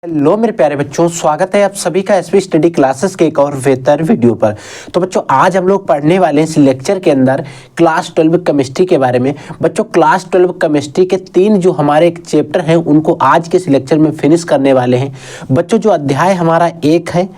Hello मेरे प्यारे बच्चों, स्वागत है आप सभी का एसपी स्टडी क्लासेस के एक और बेहतर वीडियो पर। तो बच्चों आज हम लोग पढ़ने वाले हैं इस लेक्चर के अंदर क्लास 12 केमिस्ट्री के बारे में। बच्चों क्लास 12 केमिस्ट्री के 3 जो हमारे एक चैप्टर हैं उनको आज के इस लेक्चर में फिनिश करने वाले हैं। बच्चों जो अध्याय हमारा 1 है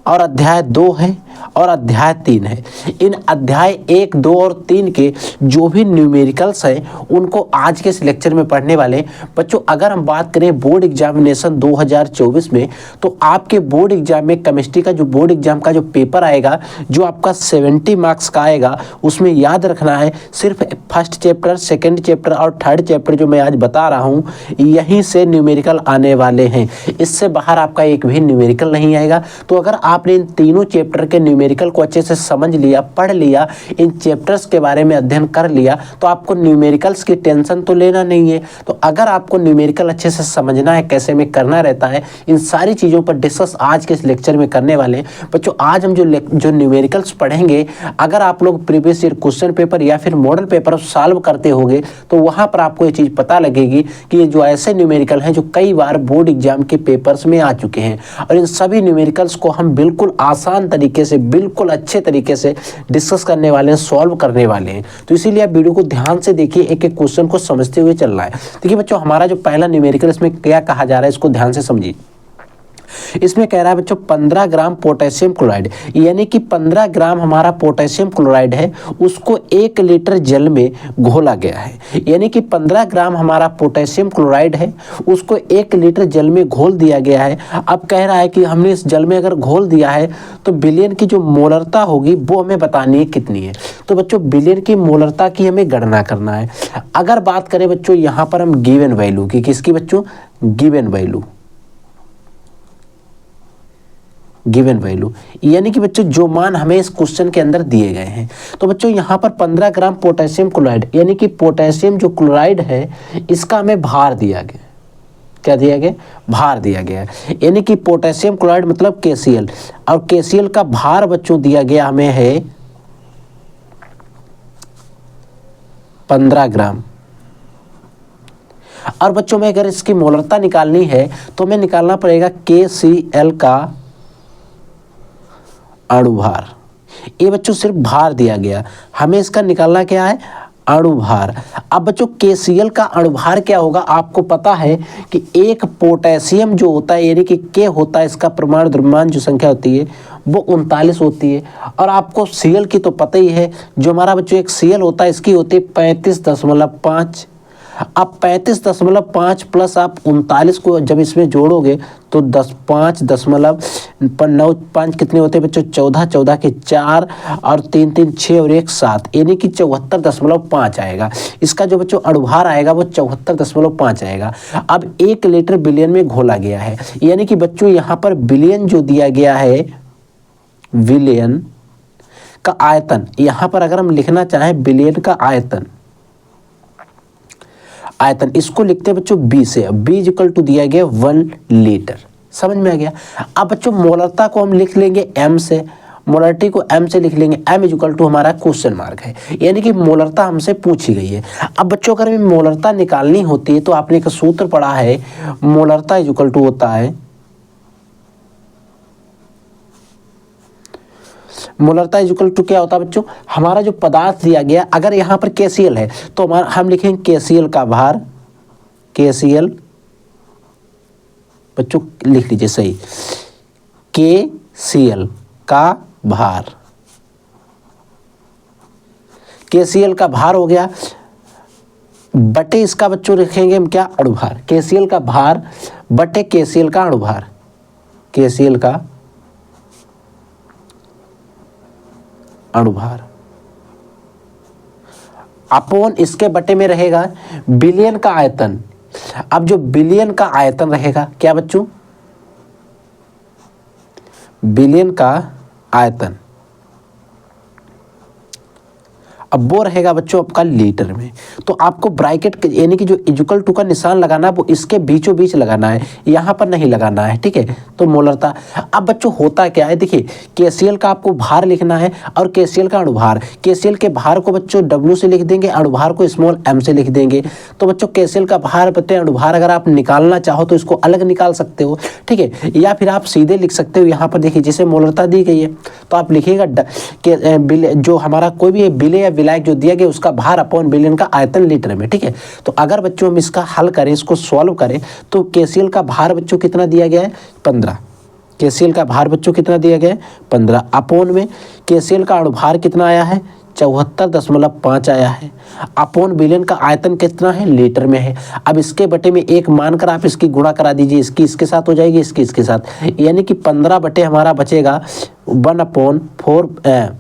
और अध्याय 2 है और अध्याय 3 है। इन अध्याय 1, 2 और 3 के जो भी न्यूमेरिकल्स हैं उनको आज के इस लेक्चर में पढ़ने वाले हैं। बच्चों अगर हम बात करें बोर्ड एग्जामिनेशन 2024 में, तो आपके बोर्ड एग्जाम में केमिस्ट्री का जो बोर्ड एग्जाम का जो पेपर आएगा, जो आपका 70 मार्क्स का आएगा, उसमें याद रखना है सिर्फ फर्स्ट चैप्टर, सेकेंड चैप्टर और थर्ड चैप्टर जो मैं आज बता रहा हूँ यहीं से न्यूमेरिकल आने वाले हैं। इससे बाहर आपका एक भी न्यूमेरिकल नहीं आएगा। तो अगर आपने इन तीनों चैप्टर के न्यूमेरिकल को अच्छे से समझ लिया, पढ़ लिया, इन चैप्टर्स के बारे में अध्ययन कर लिया, तो आपको न्यूमेरिकल्स की टेंशन तो लेना नहीं है। तो अगर आपको न्यूमेरिकल अच्छे से समझना है, कैसे में करना रहता है, इन सारी चीज़ों पर डिस्कस आज के इस लेक्चर में करने वाले हैं। बच्चों आज हम जो न्यूमेरिकल्स पढ़ेंगे, अगर आप लोग प्रीवियस ईयर क्वेश्चन पेपर या फिर मॉडल पेपर सॉल्व करते होंगे तो वहाँ पर आपको ये चीज़ पता लगेगी कि ये जो ऐसे न्यूमेरिकल हैं जो कई बार बोर्ड एग्जाम के पेपर्स में आ चुके हैं, और इन सभी न्यूमेरिकल्स को हम बिल्कुल आसान तरीके से, बिल्कुल अच्छे तरीके से डिस्कस करने वाले हैं, सॉल्व करने वाले हैं। तो इसीलिए आप वीडियो को ध्यान से देखिए, एक एक क्वेश्चन को समझते हुए चलना है। देखिए बच्चों हमारा जो पहला न्यूमेरिकल इसमें क्या कहा जा रहा है इसको ध्यान से समझिए। इसमें कह रहा है बच्चों 15 ग्राम पोटेशियम क्लोराइड, यानी कि 15 ग्राम हमारा पोटेशियम क्लोराइड है, उसको 1 लीटर जल में घोला गया है। यानी कि 15 ग्राम हमारा पोटेशियम क्लोराइड है, उसको 1 लीटर जल में घोल दिया गया है। अब कह रहा है कि हमने इस जल में अगर घोल दिया है तो विलयन की जो मोलरता होगी वो हमें बतानी है कितनी है। तो बच्चों विलयन की मोलरता की हमें गणना करना है। अगर बात करें बच्चों यहाँ पर हम गिवन वैल्यू की, किसकी बच्चों? गिवन वैल्यू, गिवन वैल्यू, यानी कि बच्चों जो मान हमें इस क्वेश्चन के अंदर दिए गए हैं। तो बच्चों यहाँ पर 15 ग्राम पोटेशियम क्लोराइड, यानी कि पोटेशियम जो क्लोराइड है इसका हमें भार दिया गया। क्या दिया गया? भार दिया गया। यानी कि पोटेशियम क्लोराइड मतलब KCl, और KCl का भार बच्चों दिया गया हमें है 15 ग्राम। और बच्चों में अगर इसकी मोलरता निकालनी है तो हमें निकालना पड़ेगा KCl का अणुभार। ये बच्चों सिर्फ भार दिया गया, हमें इसका निकालना क्या है? अणुभार। अब बच्चों KCl का अणुभार क्या होगा? आपको पता है कि एक पोटेशियम जो होता है, यानी कि K होता है, इसका परमाणु द्रव्यमान जो संख्या होती है वो 39 होती है। और आपको Cl की तो पता ही है, जो हमारा बच्चों एक Cl होता है इसकी होती है 35.5। अब 35.5 प्लस आप 39 को जब इसमें जोड़ोगे तो 5 कितने होते हैं बच्चों? 14, 14 के 4 और 3, 3, 6 और 1, 7, यानी कि 74.5 आएगा। इसका जो बच्चों अणुभार आएगा वो 74.5 आएगा। अब 1 लीटर बिलियन में घोला गया है, यानी कि बच्चों यहाँ पर बिलियन जो दिया गया है, बिलियन का आयतन, यहाँ पर अगर हम लिखना चाहें बिलियन का आयतन, इसको लिखते हैं बच्चों B से। B इक्वल टू दिया गया 1 लीटर। समझ में आ गया? अब बच्चों मोलरता को हम लिख लेंगे M से, मोलरिटी को M से लिख लेंगे। M इक्वल टू हमारा क्वेश्चन मार्क है, यानी कि मोलरता हमसे पूछी गई है। अब बच्चों अगर हमें मोलरता निकालनी होती है तो आपने एक सूत्र पढ़ा है, मोलरता इक्वल टू होता है, मोलरता इक्वल टू क्या होता है बच्चों? हमारा जो पदार्थ दिया गया, अगर यहाँ पर KCl है तो हम लिखेंगे KCl का भार, KCl बच्चों लिख लीजिए सही, KCl का भार, KCl का भार हो गया, बटे इसका बच्चों लिखेंगे हम क्या? अणुभार। KCl का भार बटे KCl का अणुभार, KCl का अणुभार अपॉन इसके बटे में रहेगा बिलियन का आयतन। अब जो बिलियन का आयतन रहेगा क्या बच्चों? बिलियन का आयतन अब वो रहेगा बच्चों आपका लीटर में। तो आपको ब्रैकेट यानी कि जो इक्वल टू का निशान लगाना है वो इसके बीचों बीच लगाना है, यहाँ पर नहीं लगाना है, ठीक है। तो मोलरता। अब बच्चों होता क्या है, देखिए KCl का आपको भार लिखना है और KCl का अणुभार। KCl के भार को बच्चों W से लिख देंगे, अणुभार को स्मॉल m से लिख देंगे। तो बच्चों KCl का भार पता है, अणुभार अगर आप निकालना चाहो तो इसको अलग निकाल सकते हो, ठीक है। या फिर आप सीधे लिख सकते हो, यहाँ पर देखिए जैसे मोलरता दी गई है तो आप लिखिएगा कि जो हमारा कोई भी विलेय या विलायक जो दिया गया उसका भार अपॉन बिलियन का आयतन लीटर में, ठीक है। तो अगर बच्चों हम इसका हल करें, इसको सॉल्व करें, तो KCl का भार बच्चों कितना दिया गया है 15। KCl का भार बच्चों कितना दिया गया है 15, अपोन में KCl का अणुभार कितना आया है 74.5 आया है, अपोन बिलियन का आयतन कितना है लीटर में है। अब इसके बटे में 1 मानकर आप इसकी गुणा करा दीजिए, इसकी इसके साथ हो जाएगी, इसकी इसके साथ, यानी कि 15 बटे हमारा बचेगा 1/4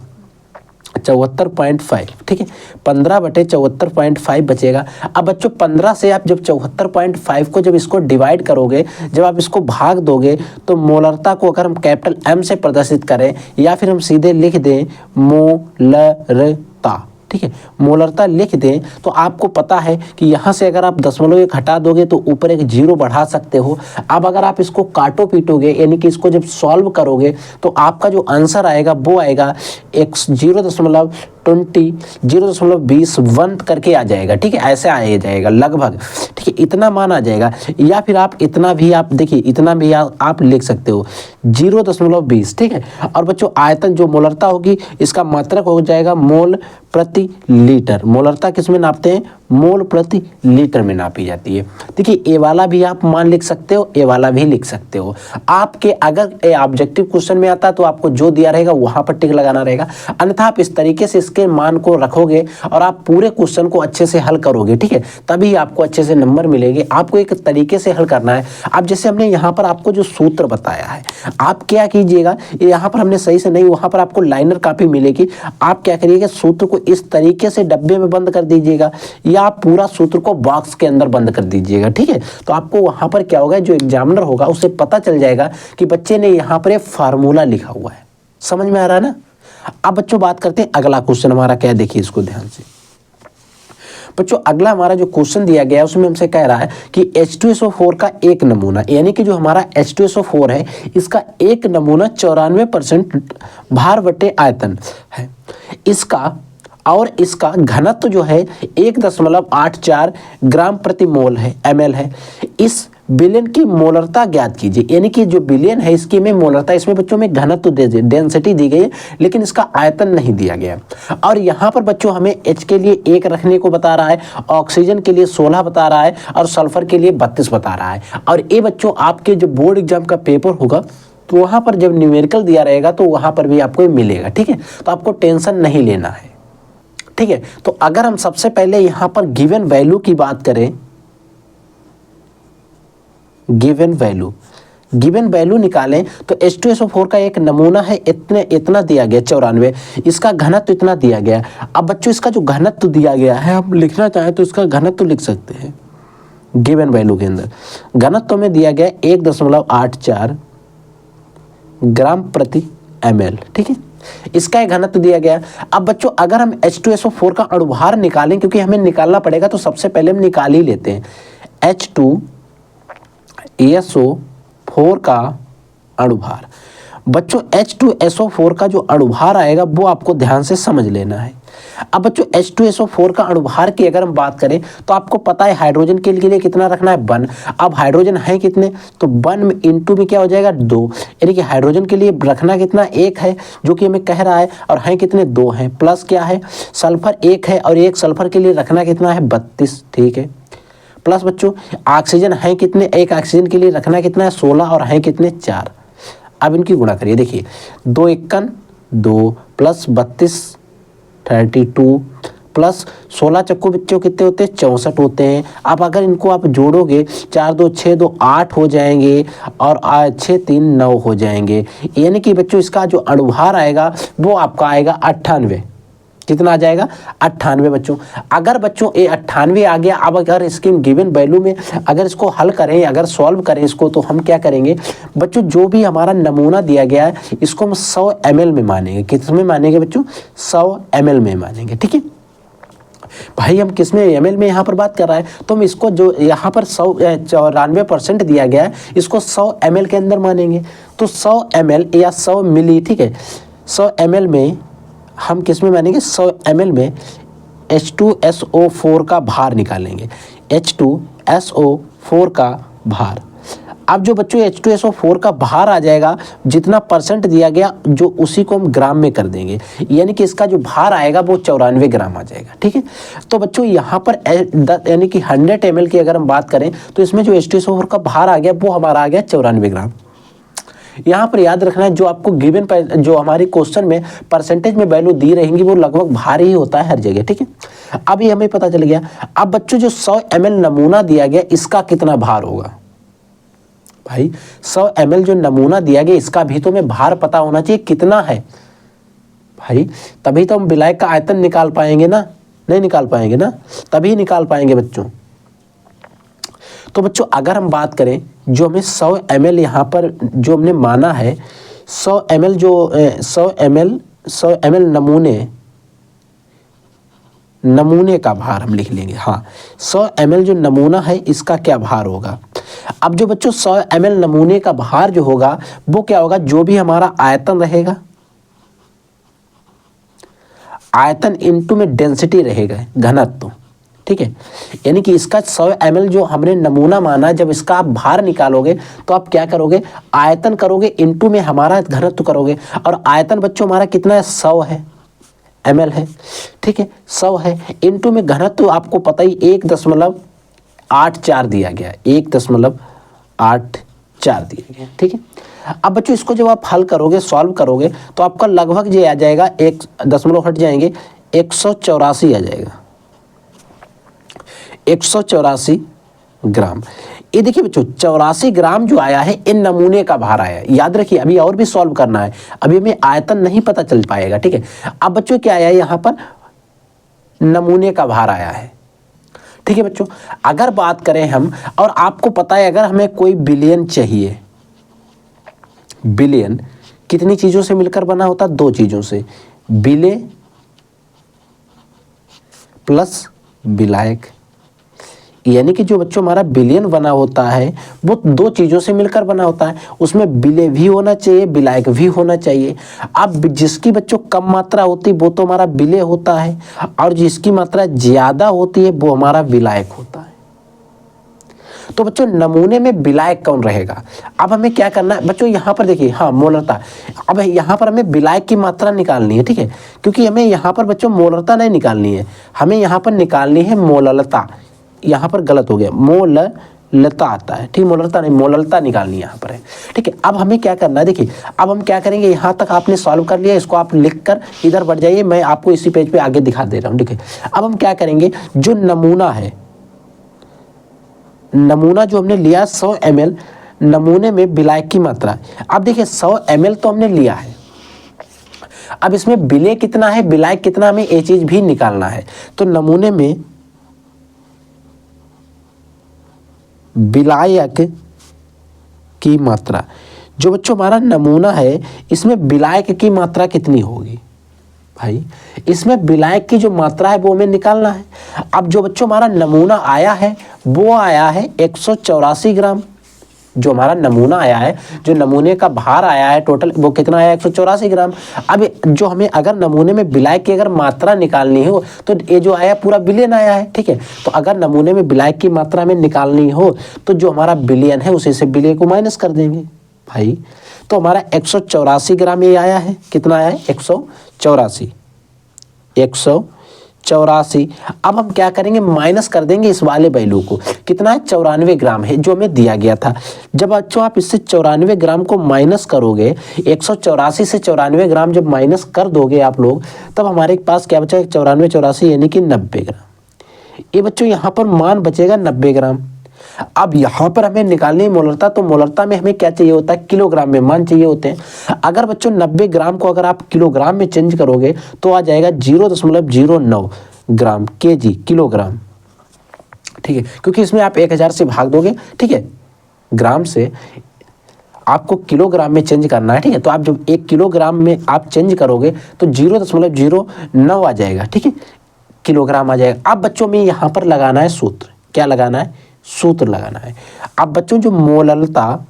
74.5, ठीक है। 15 बटे 74.5 बचेगा। अब बच्चों 15 से आप जब 74.5 को जब इसको डिवाइड करोगे, जब आप इसको भाग दोगे, तो मोलरता को अगर हम कैपिटल M से प्रदर्शित करें या फिर हम सीधे लिख दें मोलरता, ठीक है, मोलरता लिख दें, तो आपको पता है कि यहाँ से अगर आप 0.1 हटा दोगे तो ऊपर एक 0 बढ़ा सकते हो। अब अगर आप इसको काटो पीटोगे, यानी कि इसको जब सॉल्व करोगे, तो आपका जो आंसर आएगा वो आएगा 0.20 करके आ जाएगा, ठीक है, ऐसे आ जाएगा लगभग, ठीक है, इतना मान आ जाएगा। या फिर आप इतना भी आप देखिए, इतना भी आप लिख सकते हो 0.20, ठीक है। और बच्चों आयतन जो मोलरता होगी इसका मात्रक हो जाएगा मोल प्रति लीटर। मोलरता किस में नापते हैं, मोल प्रति लीटर में नापी जाती है। देखिए ए वाला भी आप मान लिख सकते हो, ए वाला भी लिख सकते हो। आपके अगर ऑब्जेक्टिव क्वेश्चन में आता है तो आपको जो दिया रहेगा वहां पर टिक लगाना रहेगा, अन्यथा आप इस तरीके से इसके मान को रखोगे और आप पूरे क्वेश्चन को अच्छे से हल करोगे, ठीक है, तभी आपको अच्छे से नंबर मिलेंगे। आपको एक तरीके से हल करना है। अब जैसे हमने यहाँ पर आपको जो सूत्र बताया है, आप क्या कीजिएगा, यहाँ पर हमने सही से नहीं, वहां पर आपको लाइनर कॉपी मिलेगी, आप क्या करिएगा सूत्र को इस तरीके से डब्बे में बंद कर दीजिएगा या आप पूरा सूत्र को बॉक्स के अंदर बंद कर दीजिएगा, ठीक है। तो आपको वहां पर क्या होगा, जो एग्जामिनर होगा उसे पता चल जाएगा कि बच्चे ने यहाँ पर एक फार्मूला लिखा हुआ है। समझ में आ रहा है ना। अब बच्चों बात करते हैं अगला क्वेश्चन हमारा क्या है, देखिए इसको ध्यान से बच्चों। अगला हमारा जो क्वेश्चन दिया गया है उसमें हमसे कह रहा है कि H2SO4 का एक नमूना, यानी कि जो हमारा H2SO4 है इसका एक नमूना 94% भार बटे आयतन है, इसका और इसका घनत्व जो है 1.84 ग्राम प्रति मोल है, ml है। इस बिलियन की मोलरता ज्ञात कीजिए, यानी कि जो बिलियन है इसकी में मोलरता, इसमें बच्चों में घनत्व डेंसिटी दी गई है लेकिन इसका आयतन नहीं दिया गया। और यहाँ पर बच्चों हमें H के लिए 1 रखने को बता रहा है, ऑक्सीजन के लिए 16 बता रहा है और सल्फर के लिए 32 बता रहा है। और ये बच्चों आपके जो बोर्ड एग्जाम का पेपर होगा तो वहाँ पर जब न्यूमेरिकल दिया रहेगा तो वहाँ पर भी आपको मिलेगा, ठीक है। तो आपको टेंशन नहीं लेना है, ठीक है। तो अगर हम सबसे पहले यहाँ पर गिवन वैल्यू की बात करें, गिवन वैल्यू निकालें तो H2SO4 का एक नमूना है, इतना दिया गया 94, इसका घनत्व इतना दिया गया। अब बच्चों इसका जो घनत्व दिया गया है, हम लिखना चाहें तो इसका घनत्व लिख सकते हैं गिवन वैल्यू के अंदर। घनत्व में दिया गया 1.84 ग्राम प्रति ml, ठीक है, इसका एक घनत्व दिया गया। अब बच्चों अगर हम H2SO4 का अणुभार निकालें, क्योंकि हमें निकालना पड़ेगा, तो सबसे पहले हम निकाल ही लेते हैं H2SO4 का अणुभार। बच्चों H2SO4 का जो अणुभार आएगा वो आपको ध्यान से समझ लेना है। अब बच्चों H2SO4 का अणुभार की अगर हम बात करें तो आपको पता है हाइड्रोजन के लिए कितना रखना है 1। अब हाइड्रोजन है कितने, तो 1 में इंटू में क्या हो जाएगा 2, यानी कि हाइड्रोजन के लिए रखना कितना 1 है जो कि हमें कह रहा है, और है कितने 2 हैं, प्लस क्या है सल्फर 1 है और 1 सल्फर के लिए रखना कितना है 32, ठीक है। प्लस बच्चों ऑक्सीजन है कितने, 1 ऑक्सीजन के लिए रखना कितना है 16 और है कितने 4। अब इनकी गुणा करिए, देखिए 2 1 2 प्लस 32 32 प्लस 16 चक्को बच्चों कितने होते हैं 64 होते हैं। अब अगर इनको आप जोड़ोगे 4 2 6 2 8 हो जाएंगे और 6 3 9 हो जाएंगे, यानी कि बच्चों इसका जो अणुभार आएगा वो आपका आएगा 98। कितना आ जाएगा 98 बच्चों। अगर बच्चों ये 98 आ गया, अब अगर इसकी गिवन वैल्यू में अगर इसको हल करें, अगर सॉल्व करें इसको, तो हम क्या करेंगे बच्चों, जो भी हमारा नमूना दिया गया है इसको हम 100 ml में मानेंगे। किस में मानेंगे बच्चों 100 ml में मानेंगे, ठीक है। भाई हम किस में ml में यहाँ पर बात कर रहा है, तो हम इसको जो यहाँ पर 94% दिया गया है इसको 100 ml के अंदर मानेंगे। तो 100 ml या 100 मिली, ठीक है, 100 ml में हम किस में मानेंगे, 100 ml में H2SO4 का भार निकालेंगे, H2SO4 का भार। अब जो बच्चों H2SO4 का भार आ जाएगा, जितना परसेंट दिया गया जो उसी को हम ग्राम में कर देंगे, यानी कि इसका जो भार आएगा वो 94 ग्राम आ जाएगा। ठीक है, तो बच्चों यहाँ पर यानी कि 100 ml की अगर हम बात करें तो इसमें जो H2SO4 का भार आ गया वो हमारा आ गया 94 ग्राम। यहाँ पर याद रखना है जो आपको गिवन जो हमारे क्वेश्चन में परसेंटेज में वैल्यू दी रहेंगी वो लगभग भारी ही होता है हर जगह। ठीक है, अब ये हमें पता चल गया। अब बच्चों जो 100 ml नमूना दिया गया इसका कितना भार होगा, भाई 100 ml जो नमूना दिया गया इसका भी तो हमें भार पता होना चाहिए कितना है भाई, तभी तो हम विलायक का आयतन निकाल पाएंगे ना, नहीं निकाल पाएंगे ना, तभी निकाल पाएंगे बच्चों। तो बच्चों अगर हम बात करें जो हमें 100 ml यहाँ पर जो हमने माना है 100 ml जो 100 ml नमूने का भार हम लिख लेंगे। हाँ, 100 ml जो नमूना है इसका क्या भार होगा। अब जो बच्चों 100 ml नमूने का भार जो होगा वो क्या होगा, जो भी हमारा आयतन रहेगा, आयतन इनटू में डेंसिटी रहेगा, घनत्व। ठीक है, यानी कि इसका 100 ml जो हमने नमूना माना, जब इसका आप भार निकालोगे तो आप क्या करोगे, आयतन करोगे इनटू में हमारा घनत्व करोगे, और आयतन बच्चों हमारा कितना है, 100 है ml है। ठीक है, 100 है इनटू में घनत्व आपको पता ही 1.84 दिया गया, 1.84 दिया गया। ठीक है, अब बच्चों इसको जब आप हल करोगे, सॉल्व करोगे तो आपका लगभग जो आ जाएगा, 1 दशमलव हट जाएंगे, 184 आ जाएगा, 184 ग्राम। ये देखिए बच्चों 84 ग्राम जो आया है इन नमूने का भार आया है। याद रखिए अभी और भी सॉल्व करना है, अभी हमें आयतन नहीं पता चल पाएगा। ठीक है, अब बच्चों क्या आया है, यहाँ पर नमूने का भार आया है। ठीक है बच्चों, अगर बात करें हम, और आपको पता है अगर हमें कोई बिलियन चाहिए, बिलियन कितनी चीजों से मिलकर बना होता, 2 चीजों से, बिले प्लस विलायक। यानी कि जो बच्चों हमारा बिलियन बना होता है वो 2 चीज़ों से मिलकर बना होता है, उसमें विलेय भी होना चाहिए, विलायक भी होना चाहिए। अब जिसकी बच्चों कम मात्रा होती है वो तो हमारा विलेय होता है, और जिसकी मात्रा ज़्यादा होती है वो हमारा विलायक होता है। तो बच्चों नमूने में विलायक कौन रहेगा। अब हमें क्या करना है बच्चों, यहाँ पर देखिए, हाँ मोलरता। अब यहाँ पर हमें विलायक की मात्रा निकालनी है। ठीक है, क्योंकि हमें यहाँ पर बच्चों मोलरता नहीं निकालनी है, हमें यहाँ पर निकालनी है मोललता। यहाँ पर गलत हो गया, मोललता आता है, ठीक, मोलरता नहीं, मोललता निकालनी यहाँ पर है। ठीक है, अब हमें क्या करना है, देखिए अब हम क्या करेंगे, यहाँ तक आपने सॉल्व कर लिया, इसको आप लिख कर इधर बढ़ जाइए, मैं आपको इसी पेज पे आगे दिखा दे रहा हूँ। ठीक है, अब हम क्या करेंगे, जो नमूना है, नमूना जो हमने लिया 100 ml, नमूने में विलायक की मात्रा। अब देखिए 100 ml तो हमने लिया है, अब इसमें विलेय कितना है, विलायक कितना, हमें ये चीज भी निकालना है। तो नमूने में विलायक की मात्रा, जो बच्चों हमारा नमूना है इसमें विलायक की मात्रा कितनी होगी भाई, इसमें विलायक की जो मात्रा है वो हमें निकालना है। अब जो बच्चों हमारा नमूना आया है वो आया है 184 ग्राम, जो हमारा नमूना आया है, जो नमूने का भार आया है टोटल, वो कितना आया, 184 ग्राम। अब जो हमें अगर नमूने में विलायक की अगर मात्रा निकालनी हो तो ये जो आया पूरा बिलियन आया है। ठीक है, तो अगर नमूने में विलायक की मात्रा हमें निकालनी हो तो जो हमारा बिलियन है उसी से विलेय को माइनस कर देंगे भाई। तो हमारा 184 ग्राम ये आया है, कितना आया है, 184। अब हम क्या करेंगे, माइनस कर देंगे इस वाले वैल्यू को, कितना है, 94 ग्राम है जो हमें दिया गया था। जब बच्चों आप इससे 94 ग्राम को माइनस करोगे, 184 से 94 ग्राम जब माइनस कर दोगे आप लोग, तब हमारे पास क्या बचा, 94 यानी कि 90 ग्राम। ये बच्चों यहाँ पर मान बचेगा 90 ग्राम। अब यहाँ पर हमें निकालनी है मोलरता, तो मोलरता में हमें क्या चाहिए होता है, किलोग्राम में मान चाहिए होते हैं। अगर बच्चों 90 ग्राम को अगर आप किलोग्राम में चेंज करोगे तो आ जाएगा 0.09 ग्राम, केजी, किलोग्राम। ठीक है, क्योंकि इसमें आप 1000 से भाग दोगे, ठीक है, ग्राम से आपको किलोग्राम में चेंज करना है। ठीक है, तो आप जब 1 किलोग्राम में आप चेंज करोगे तो 0.09 आ जाएगा। ठीक है, किलोग्राम आ जाएगा। अब बच्चों में यहाँ पर लगाना है सूत्र, क्या लगाना है, सूत्र लगाना है। अब बच्चों जो मोललता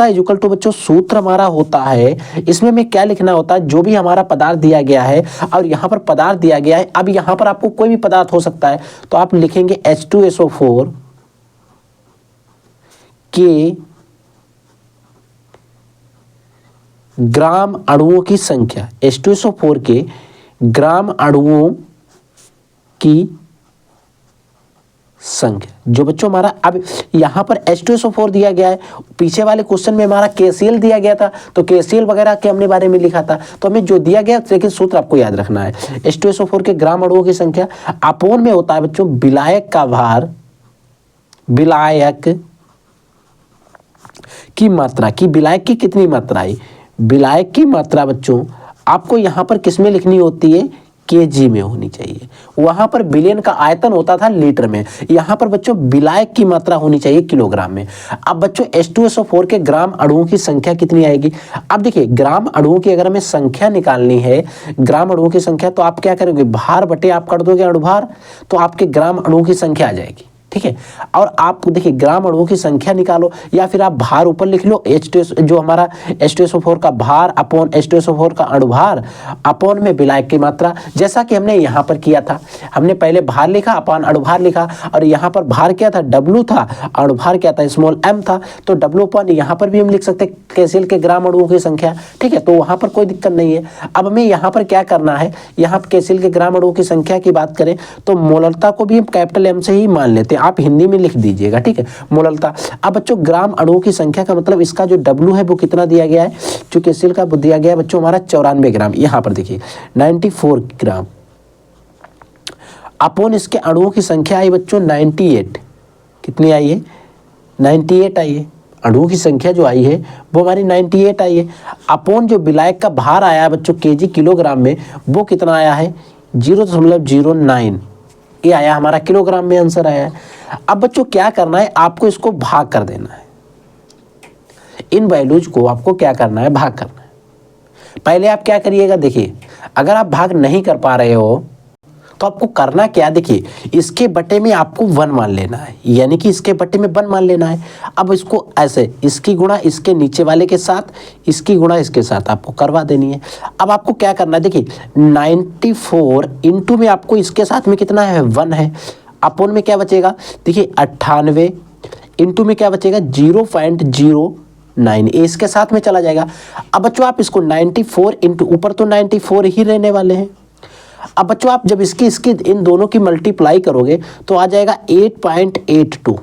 इक्वल टू बच्चों सूत्र हमारा होता है, इसमें में क्या लिखना होता है, जो भी हमारा पदार्थ दिया गया है और यहाँ पर पदार्थ दिया गया है। अब यहाँ पर आपको कोई भी पदार्थ हो सकता है, तो आप लिखेंगे H2SO4 के ग्राम अणुओं की संख्या, H2SO4 के ग्राम अणुओं की संख्या, जो बच्चों हमारा अब यहाँ पर H2SO4 दिया गया है, पीछे वाले क्वेश्चन में हमारा KCl दिया गया था, तो KCl वगैरह के हमने बारे में लिखा था, तो हमें जो दिया गया लेकिन सूत्र आपको याद रखना है। H2SO4 के ग्राम अणुओं की संख्या अपोन में होता है बच्चों विलायक का भार, विलायक की मात्रा, की विलायक की कितनी मात्रा है, विलायक की मात्रा बच्चों आपको यहाँ पर किस में लिखनी होती है, केजी में होनी चाहिए। वहां पर बिलियन का आयतन होता था लीटर में, यहाँ पर बच्चों विलायक की मात्रा होनी चाहिए किलोग्राम में। अब बच्चों H2SO4 के ग्राम अणुओं की संख्या कितनी आएगी। अब देखिए ग्राम अणुओं की अगर हमें संख्या निकालनी है, ग्राम अणुओं की संख्या, तो आप क्या करोगे, भार बटे आप कर दोगे अणुभार, तो आपके ग्राम अणुओं की संख्या आ जाएगी, ठीक है। और आप देखिए ग्राम अणुओं की संख्या निकालो, या फिर आप भार ऊपर लिख लो, जो हमारा H2SO4 का भार अपॉन H2SO4 का अणुभार अपॉन में विलायक की मात्रा, जैसा कि हमने यहाँ पर किया था। हमने पहले भार लिखा अपॉन अणुभार लिखा, और यहाँ पर भार क्या था, W था, अणुभार क्या था, स्मॉल m था, तो W अपॉन यहाँ पर भी हम लिख सकते हैं KCl के ग्राम अणुओं की संख्या, ठीक है। तो वहाँ पर कोई दिक्कत नहीं है। अब हमें यहाँ पर क्या करना है, यहाँ पर KCl के ग्राम अणुओं की संख्या की बात करें तो मोलरता को भी हम कैपिटल M से ही मान लेते हैं, आप हिंदी में लिख दीजिएगा, ठीक है, मोलरता। अब बच्चों ग्राम अणुओं की संख्या का मतलब इसका जो W है वो कितना दिया गया है, जो KCl का दिया गया है बच्चों हमारा 94 ग्राम, यहाँ पर देखिए 94 ग्राम, अपोन इसके अणुओं की संख्या आई बच्चों 98, कितनी आई है, 98 आई है, अणुओं की संख्या जो आई है वो हमारी 98 आई है। अपोन जो विलायक का भार आया है बच्चों केजी किलोग्राम में, वो कितना आया है 0.09, ये आया हमारा किलोग्राम में, आंसर आया है। अब बच्चों क्या करना है, आपको इसको भाग कर देना है, इन वैल्यूज को आपको क्या करना है, भाग करना है। पहले आप क्या करिएगा, देखिए अगर आप भाग नहीं कर पा रहे हो तो आपको करना क्या, देखिए इसके बटे में आपको 1 मान लेना है, यानी कि इसके बटे में 1 मान लेना है। अब इसको ऐसे, इसकी गुणा इसके नीचे वाले के साथ, इसकी गुणा इसके साथ आपको करवा देनी है। अब आपको क्या करना है, देखिए 94 इंटू में आपको इसके साथ में कितना है, 1 है, अपोन में क्या बचेगा, देखिए 98 इंटू में क्या बचेगा 0.09, इसके साथ में चला जाएगा। अब बच्चों आप इसको 94 इंटू, ऊपर तो 94 ही रहने वाले हैं। अब बच्चों आप जब इसकी इन दोनों की मल्टीप्लाई करोगे तो आ जाएगा 8.82,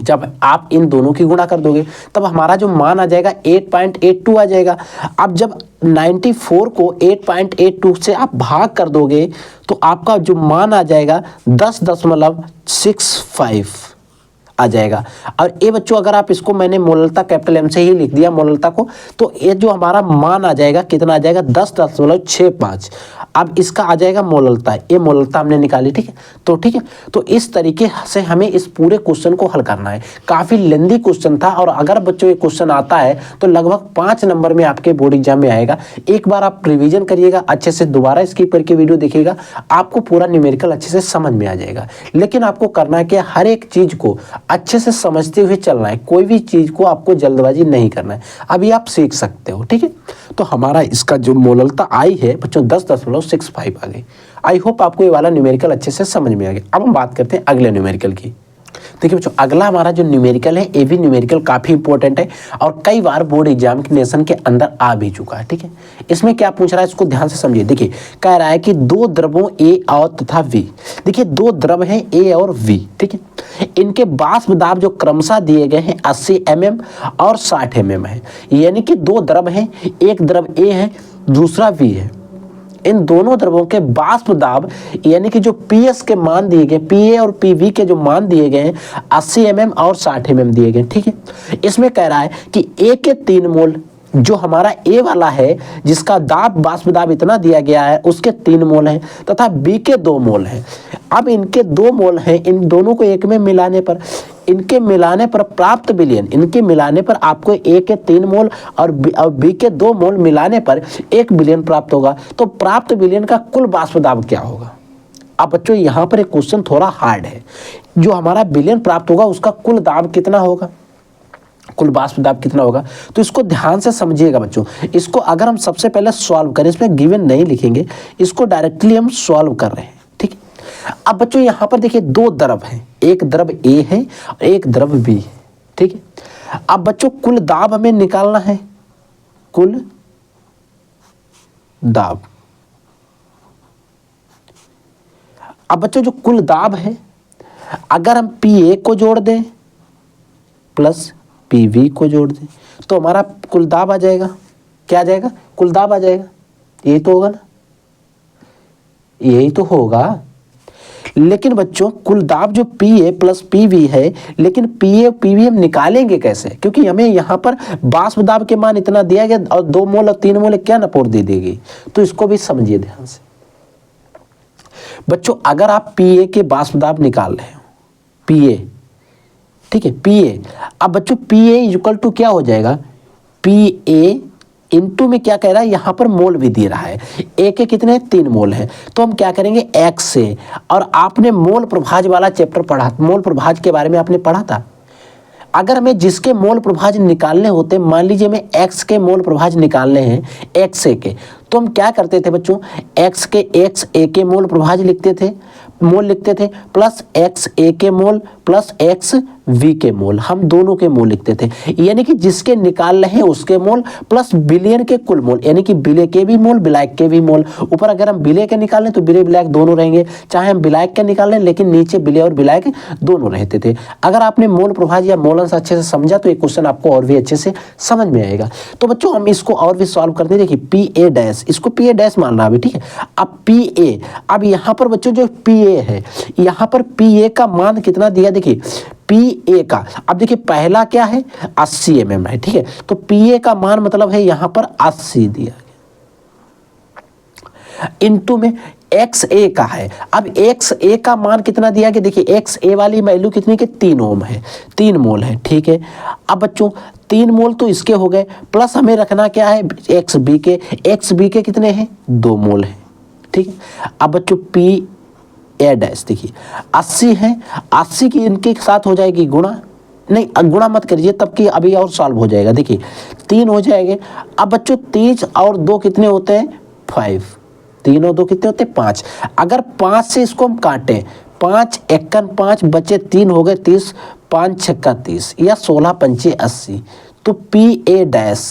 जब आप इन दोनों की गुणा कर दोगे तब हमारा जो मान आ जाएगा 8.82 आ जाएगा। अब जब 94 को 8.82 से आप भाग कर दोगे तो आपका जो मान आ जाएगा 10.65 आ जाएगा। और ये बच्चों अगर आप इसको, मैंने मोलरता कैपिटल M से ही लिख दिया मोलरता को, तो ये जो हमारा मान आ जाएगा कितना आ जाएगा 10.65। अब इसका आ जाएगा मोलरता, ये मोलरता हमने निकाली, ठीक है। तो इस तरीके से हमें इस पूरे क्वेश्चन को हल करना है। काफ़ी लेंदी क्वेश्चन था, और अगर बच्चों ये क्वेश्चन आता है तो लगभग 5 नंबर में आपके बोर्ड एग्जाम में आएगा। एक बार आप रिविजन करिएगा अच्छे से, दोबारा स्किप करके वीडियो देखिएगा, आपको पूरा न्यूमेरिकल अच्छे से समझ में आ जाएगा। लेकिन आपको करना है कि हर एक चीज़ को अच्छे से समझते हुए चलना है, कोई भी चीज़ को आपको जल्दबाजी नहीं करना है। अभी आप सीख सकते हो, ठीक है। तो हमारा इसका जो मोलरता आई है बच्चों 10.65 आ गई। आई होप आपको ये वाला न्यूमेरिकल अच्छे से समझ में आ गया। अब हम बात करते हैं अगले न्यूमेरिकल की। देखिए बच्चों अगला हमारा जो न्यूमेरिकल है, ये भी न्यूमेरिकल काफ़ी इंपॉर्टेंट है और कई बार बोर्ड एग्जामिनेशन के अंदर आ भी चुका है, ठीक है। इसमें क्या पूछ रहा है, इसको ध्यान से समझिए। देखिए कह रहा है कि 2 द्रवों A और तथा V, देखिए 2 द्रव हैं A और V, ठीक है। इनके वाष्प दाब जो क्रमशः दिए गए हैं 80 mm और 60 mm है, यानी कि 2 द्रव हैं, एक द्रव A है दूसरा V है। इन दोनों द्रवों के वाष्प दाब यानी कि जो PS के मान दिए गए, PA और PV के जो मान दिए गए हैं 80 mm और 60 mm दिए गए, ठीक है। इसमें कह रहा है कि A के 3 मोल, जो हमारा A वाला है जिसका दाब वाष्प दाब इतना दिया गया है उसके 3 मोल हैं, तथा B के 2 मोल हैं। अब इनके 2 मोल हैं, इन दोनों को एक में मिलाने पर इनके मिलाने पर प्राप्त विलयन, इनके मिलाने पर आपको ए के 3 मोल और बी के 2 मोल मिलाने पर 1 विलयन प्राप्त होगा। तो प्राप्त विलयन का कुल वाष्प दाब क्या होगा? अब बच्चों यहाँ पर एक क्वेश्चन थोड़ा हार्ड है। जो हमारा विलयन प्राप्त होगा उसका कुल दाब कितना होगा, कुल वाष्प दाब कितना होगा? तो इसको ध्यान से समझिएगा बच्चों। इसको अगर हम सबसे पहले सॉल्व करें, इसमें गिवन नहीं लिखेंगे, इसको डायरेक्टली हम सॉल्व कर रहे हैं, ठीक है। अब बच्चों यहाँ पर देखिए 2 द्रव हैं, एक द्रव ए है और एक द्रव बी है, ठीक है। अब बच्चों कुल दाब हमें निकालना है, कुल दाब। अब बच्चों जो कुल दाब है, अगर हम पी ए को जोड़ दें प्लस पी वी को जोड़ दें तो हमारा कुल दाब आ जाएगा। क्या आ जाएगा? कुल दाब आ जाएगा। यही तो होगा ना, यही तो होगा। लेकिन बच्चों कुल दाब जो P A plus P V है, लेकिन पी ए पी वी हम निकालेंगे कैसे? क्योंकि हमें यहाँ पर वाष्प दाब के मान इतना दिया गया और 2 मोल और 3 मोल क्या नपोर दे देगी। तो इसको भी समझिए ध्यान से बच्चों। अगर आप पी ए के वाष्प दाब निकाल रहे हो, पी ए, ठीक है, पी ए। अब बच्चों पी ए इक्वल टू क्या हो जाएगा? पी ए इंटू में क्या कह रहा है, यहाँ पर मोल भी दे रहा है, ए के कितने 3 मोल है। तो हम क्या करेंगे एक्स से, और आपने मोल प्रभाज वाला चैप्टर पढ़ा, मोल प्रभाज के बारे में आपने पढ़ा था। अगर हमें जिसके मोल प्रभाज निकालने होते, मान लीजिए हमें एक्स के मोल प्रभाज निकालने हैं, एक्स ए के, तो हम क्या करते थे बच्चों? एक्स के एक्स ए के मोल प्रभाज लिखते थे, मोल लिखते थे, प्लस एक्स ए के मोल प्लस एक्स वी के मोल, हम दोनों के मोल लिखते थे। यानी कि जिसके निकाल रहे हैं उसके मोल प्लस विलयन के कुल मोल, यानी कि विलय के भी मोल विलायक के भी मोल। ऊपर अगर हम विलय के निकाल लें तो विलय विलायक दोनों रहेंगे, चाहे हम विलायक के निकाल लें, लेकिन नीचे विलय और विलायक दोनों रहते थे। अगर आपने मोल प्रभाज या मोलंश अच्छे से समझा तो ये क्वेश्चन आपको और भी अच्छे से समझ में आएगा। तो बच्चों हम इसको और भी सॉल्व करते हैं। देखिए पी ए डैश, इसको पी ए डैश मान रहा है, ठीक है। अब पी ए, अब यहाँ पर बच्चों जो पी ए है, यहाँ पर पी ए का मान कितना दिया? देखिए पी ए का, अब देखिए पहला क्या है 80 mm है, ठीक है। तो पी ए का मान मतलब है यहाँ पर 80 दिया गया, इनटू में एक्स ए का है। अब एक्स ए का मान कितना दिया गया? देखिए एक्स ए वाली वैल्यू कितनी के 3 ओम है, 3 मोल है, ठीक है। अब बच्चों 3 मोल तो इसके हो गए, प्लस हमें रखना क्या है? एक्स बी के, एक्स बी के कितने हैं? 2 मोल है, ठीक है। अब बच्चों पी ए डैश देखिए 80 है, 80 की इनके साथ हो जाएगी गुणा, नहीं गुणा मत करिए तब कि अभी और सॉल्व हो जाएगा। देखिए 3 हो जाएंगे। अब बच्चों 3 और 2 कितने होते हैं? 5, 3 और 2 कितने होते हैं? 5। अगर 5 से इसको हम काटें, 5 एकन 5 बचे 3 हो गए 30, 5 छक्का 30 या 16 पंचे 80। तो पी ए डैश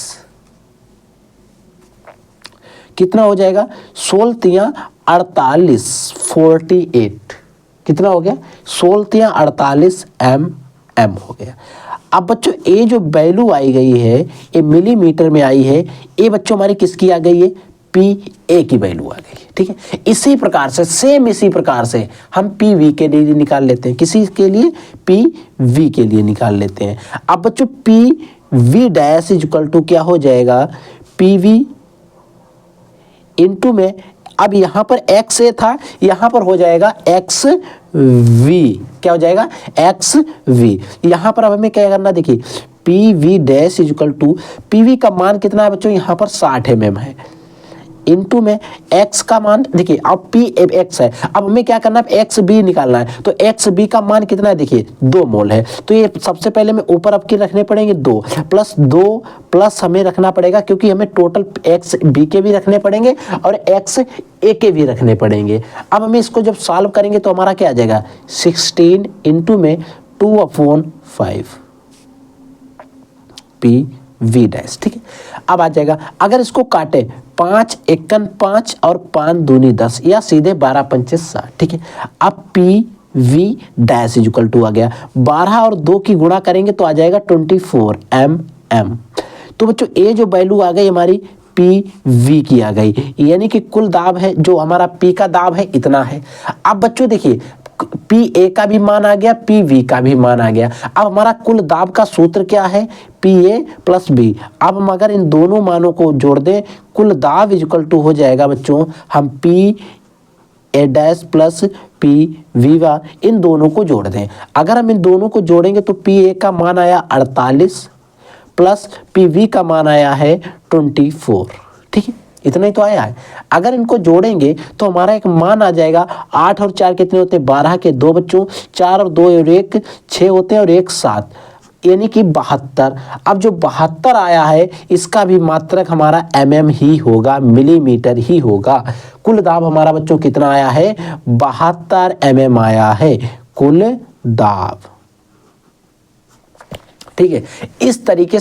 कितना हो जाएगा? 16 तियां 48, 48 कितना हो गया? 16 तियां 48 एम हो गया। अब बच्चों ये जो वैल्यू आई गई है ये मिलीमीटर में आई है, ये बच्चों हमारी किसकी आ गई है? पी ए की वैल्यू आ गई है, ठीक है। इसी प्रकार से सेम इसी प्रकार से हम पी वी के लिए निकाल लेते हैं, किसी के लिए? पी वी के लिए निकाल लेते हैं। अब बच्चों P V dash is equal to क्या हो जाएगा? पी वी इंटू में, अब यहाँ पर एक्स ए था, यहाँ पर हो जाएगा एक्स वी, क्या हो जाएगा? X V. यहाँ पर अब हमें क्या करना? देखिए P V dash is equal to, P V का मान कितना है बच्चों? यहाँ पर 60 mm है, इनटू में एक्स का मान, देखिए अब पी एक्स है, अब हमें क्या करना है? एक्स बी निकालना है। तो एक्स बी का मान कितना है? देखिए 2 मोल है। तो ये सबसे पहले में ऊपर अब के रखने पड़ेंगे 2 प्लस 2 प्लस हमें रखना पड़ेगा, क्योंकि हमें टोटल एक्स बी के भी रखने पड़ेंगे और एक्स ए के भी रखने पड़ेंगे। अब हमें इसको जब सॉल्व करेंगे तो हमारा क्या आ जाएगा? 16 इंटू में 2/5 पी वी डैश, ठीक है। अब आ जाएगा, अगर इसको काटे 5 एकन 5 और 5 दूनी 10 या सीधे 12 पंचे 60, ठीक है। अब P V dash is equal to आ गया, 12 और 2 की गुणा करेंगे तो आ जाएगा 24 एम। तो बच्चों ये जो वैल्यू आ गई हमारी पी वी की आ गई, यानी कि कुल दाब है जो हमारा पी का दाब है इतना है। अब बच्चों देखिए पी ए का भी मान आ गया, पी वी का भी मान आ गया। अब हमारा कुल दाब का सूत्र क्या है? P A plus B. अब हम अगर इन दोनों मानों को जोड़ दें, कुल दाब इक्वल टू हो जाएगा बच्चों, हम P A dash plus P V वा, इन दोनों को जोड़ दें। अगर हम इन दोनों को जोड़ेंगे तो पी ए का मान आया 48 प्लस पी वी का मान आया है 24। ठीक है, इतना ही तो आया है। अगर इनको जोड़ेंगे तो हमारा एक मान आ जाएगा 8 और 4 कितने होते हैं 12 के 2 बच्चों, 4 और 2 और 1 6 होते हैं और 1 7, यानी कि 72। अब जो 72 आया है इसका भी मात्रक हमारा mm ही होगा, मिलीमीटर ही होगा। कुल दाब हमारा बच्चों कितना आया है 72 mm आया है कुल दाब। ठीक है, इस तरीके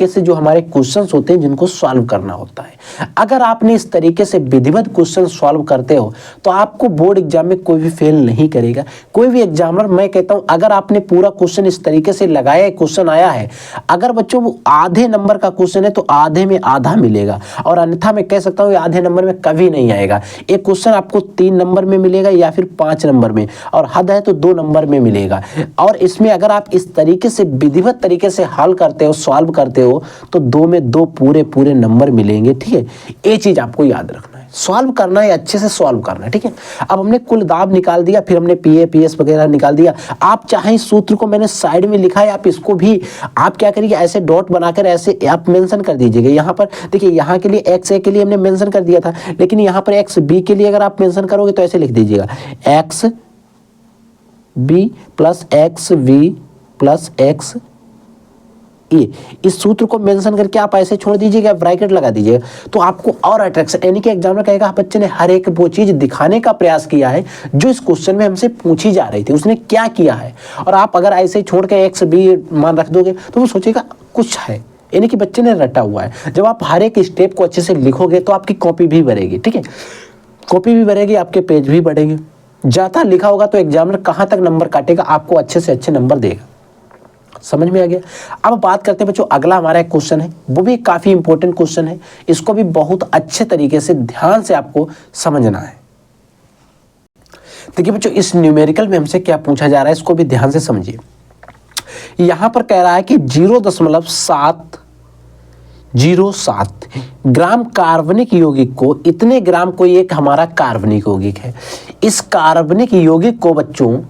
से जो हमारे क्वेश्चंस होते हैं जिनको सॉल्व करना होता है। अगर आपने इस तरीके से विधिवत क्वेश्चन सॉल्व करते हो तो आपको बोर्ड एग्जाम में कोई भी फेल नहीं करेगा। कोई भी एग्जामिनर, मैं कहता हूं अगर आपने पूरा क्वेश्चन इस तरीके से लगाया, क्वेश्चन आया है, अगर बच्चों वो आधे नंबर का क्वेश्चन है तो आधे में आधा मिलेगा, और अन्यथा मैं कह सकता हूँ आधे नंबर में कभी नहीं आएगा। एक क्वेश्चन आपको 3 नंबर में मिलेगा या फिर 5 नंबर में, और हद है तो 2 नंबर में मिलेगा। और इसमें अगर आप इस तरीके से विधिवत तरीके से हल करते हो, सॉल्व करते हो, तो 2 में 2 पूरे नंबर मिलेंगे। ठीक है, ये चीज आपको याद रखना है, सॉल्व करना है, अच्छे से सॉल्व करना है। ठीक है, अब हमने कुल दाब निकाल दिया, फिर हमने पीए पीएस वगैरह निकाल दिया। आप चाहे सूत्र को मैंने साइड में लिखा है, आप इसको भी आप क्या करिए ऐसे डॉट बनाकर ऐसे आप मेंशन कर दीजिएगा। यहाँ पर देखिए, यहाँ के लिए एक्स ए के लिए हमने मेंशन कर दिया था, लेकिन यहाँ पर एक्स बी के लिए अगर आप मेंशन करोगे तो ऐसे लिख दीजिएगा X B plus X V plus X A. इस सूत्र को मेंशन करके आप ऐसे छोड़ दीजिएगा, ब्रैकेट लगा दीजिएगा, तो आपको और अट्रैक्शन, यानी कि एग्जामिनर कहेगा बच्चे ने हर एक वो चीज दिखाने का प्रयास किया है जो इस क्वेश्चन में हमसे पूछी जा रही थी, उसने क्या किया है। और आप अगर ऐसे छोड़ के एक्स बी मान रख दोगे तो वो सोचेगा कुछ है, यानी कि बच्चे ने रटा हुआ है। जब आप हर एक स्टेप को अच्छे से लिखोगे तो आपकी कॉपी भी भरेगी। ठीक है, कॉपी भी भरेगी, आपके पेज भी बढ़ेंगे। ज्यादा लिखा होगा तो एग्जामिनर कहाँ तक नंबर काटेगा, आपको अच्छे से अच्छे नंबर देगा। समझ में आ गया। अब बात करते हैं बच्चों, अगला हमारा एक क्वेश्चन है, वो भी काफी इंपॉर्टेंट क्वेश्चन है, इसको भी बहुत अच्छे तरीके से ध्यान से आपको समझना है। देखिए बच्चों, इस न्यूमेरिकल में हमसे क्या पूछा जा रहा है, इसको भी ध्यान से समझिए। यहां पर कह रहा है कि 0.707 ग्राम कार्बनिक यौगिक को, इतने ग्राम कोई एक हमारा कार्बनिक यौगिक है, इस कार्बनिक यौगिक को बच्चों,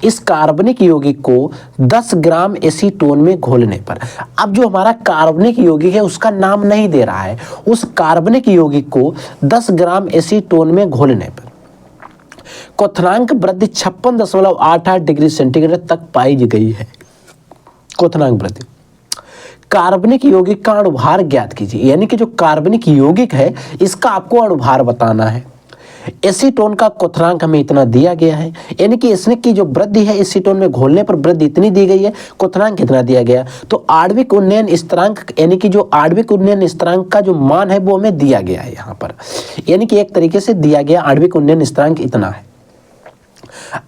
इस कार्बनिक यौगिक को 10 ग्राम एसीटोन में घोलने पर, अब जो हमारा कार्बनिक यौगिक है उसका नाम नहीं दे रहा है, उस कार्बनिक यौगिक को 10 ग्राम एसीटोन में घोलने पर क्वथनांक वृद्धि 56.88 डिग्री सेंटीग्रेड तक पाई गई है। क्वथनांक वृद्धि, कार्बनिक यौगिक का अणुभार ज्ञात कीजिए, यानी कि जो कार्बनिक यौगिक है इसका आपको अणुभार बताना है। एसीटोन का क्वथनांक हमें इतना दिया गया है, यानी कि इसने की जो वृद्धि है एसीटोन में घोलने पर वृद्धि इतनी दी गई है, क्वथनांक कितना दिया गया, तो आणविक उन्नयन स्थिरांक, यानी कि जो आणविक उन्नयन स्थिरांक का जो मान है वो हमें दिया गया है यहाँ पर, यानी कि एक तरीके से दिया गया आणविक उन्नयन स्थिरांक इतना है।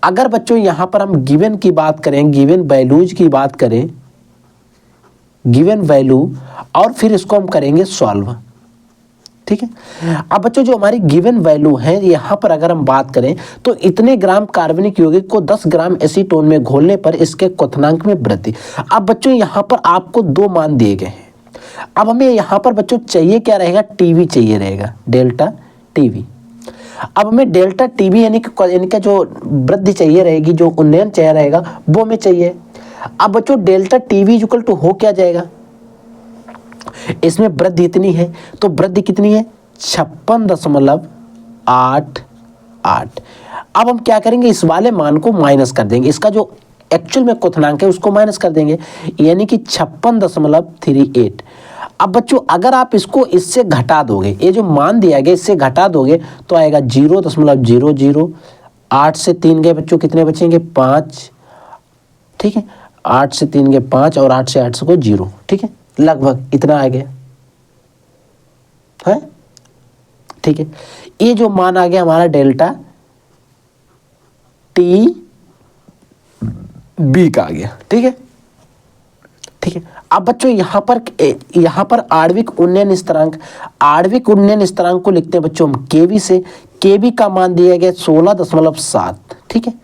अगर बच्चों यहाँ पर हम गिवन की बात करें, गिवन वैल्यूज की बात करें, गिवन वैल्यू, और फिर इसको हम करेंगे सॉल्व। ठीक है, अब बच्चों जो हमारी गिवन वैल्यू है यहाँ पर अगर हम बात करें तो इतने ग्राम कार्बनिक यौगिक को 10 ग्राम एसीटोन में घोलने पर इसके क्वथनांक में वृद्धि। अब बच्चों यहाँ पर आपको 2 मान दिए गए हैं। अब हमें यहाँ पर बच्चों चाहिए क्या रहेगा, टीवी चाहिए रहेगा, डेल्टा टीवी। अब हमें डेल्टा टीवी यानी कि जो वृद्धि चाहिए रहेगी, जो उन्नयन चाहिए रहेगा वो हमें चाहिए। अब बच्चों डेल्टा टीवी इक्वल टू हो क्या जाएगा, इसमें वृद्धि इतनी है तो वृद्धि कितनी है 56.88। अब हम क्या करेंगे, इस वाले मान को माइनस कर देंगे, इसका जो एक्चुअल में क्वथनांक है उसको माइनस कर देंगे, यानी कि 56.38। अब बच्चों अगर आप इसको इससे घटा दोगे, ये जो मान दिया गया इससे घटा दोगे तो आएगा 0.00। 8 से 3 गए बच्चों, कितने बचेंगे 5। ठीक है, 8 से 3 गए 5 और 8 से 8 को 0। ठीक है, लगभग इतना आ गया है। ठीक है, ये जो मान आ गया हमारा डेल्टा टी बी का आ गया। ठीक है, ठीक है। अब बच्चों यहाँ पर आणविक उन्नयन स्थिरांक, आणविक उन्नयन स्थिरांक को लिखते हैं बच्चों हम केवी से। केवी का मान दिया गया 16.7। ठीक है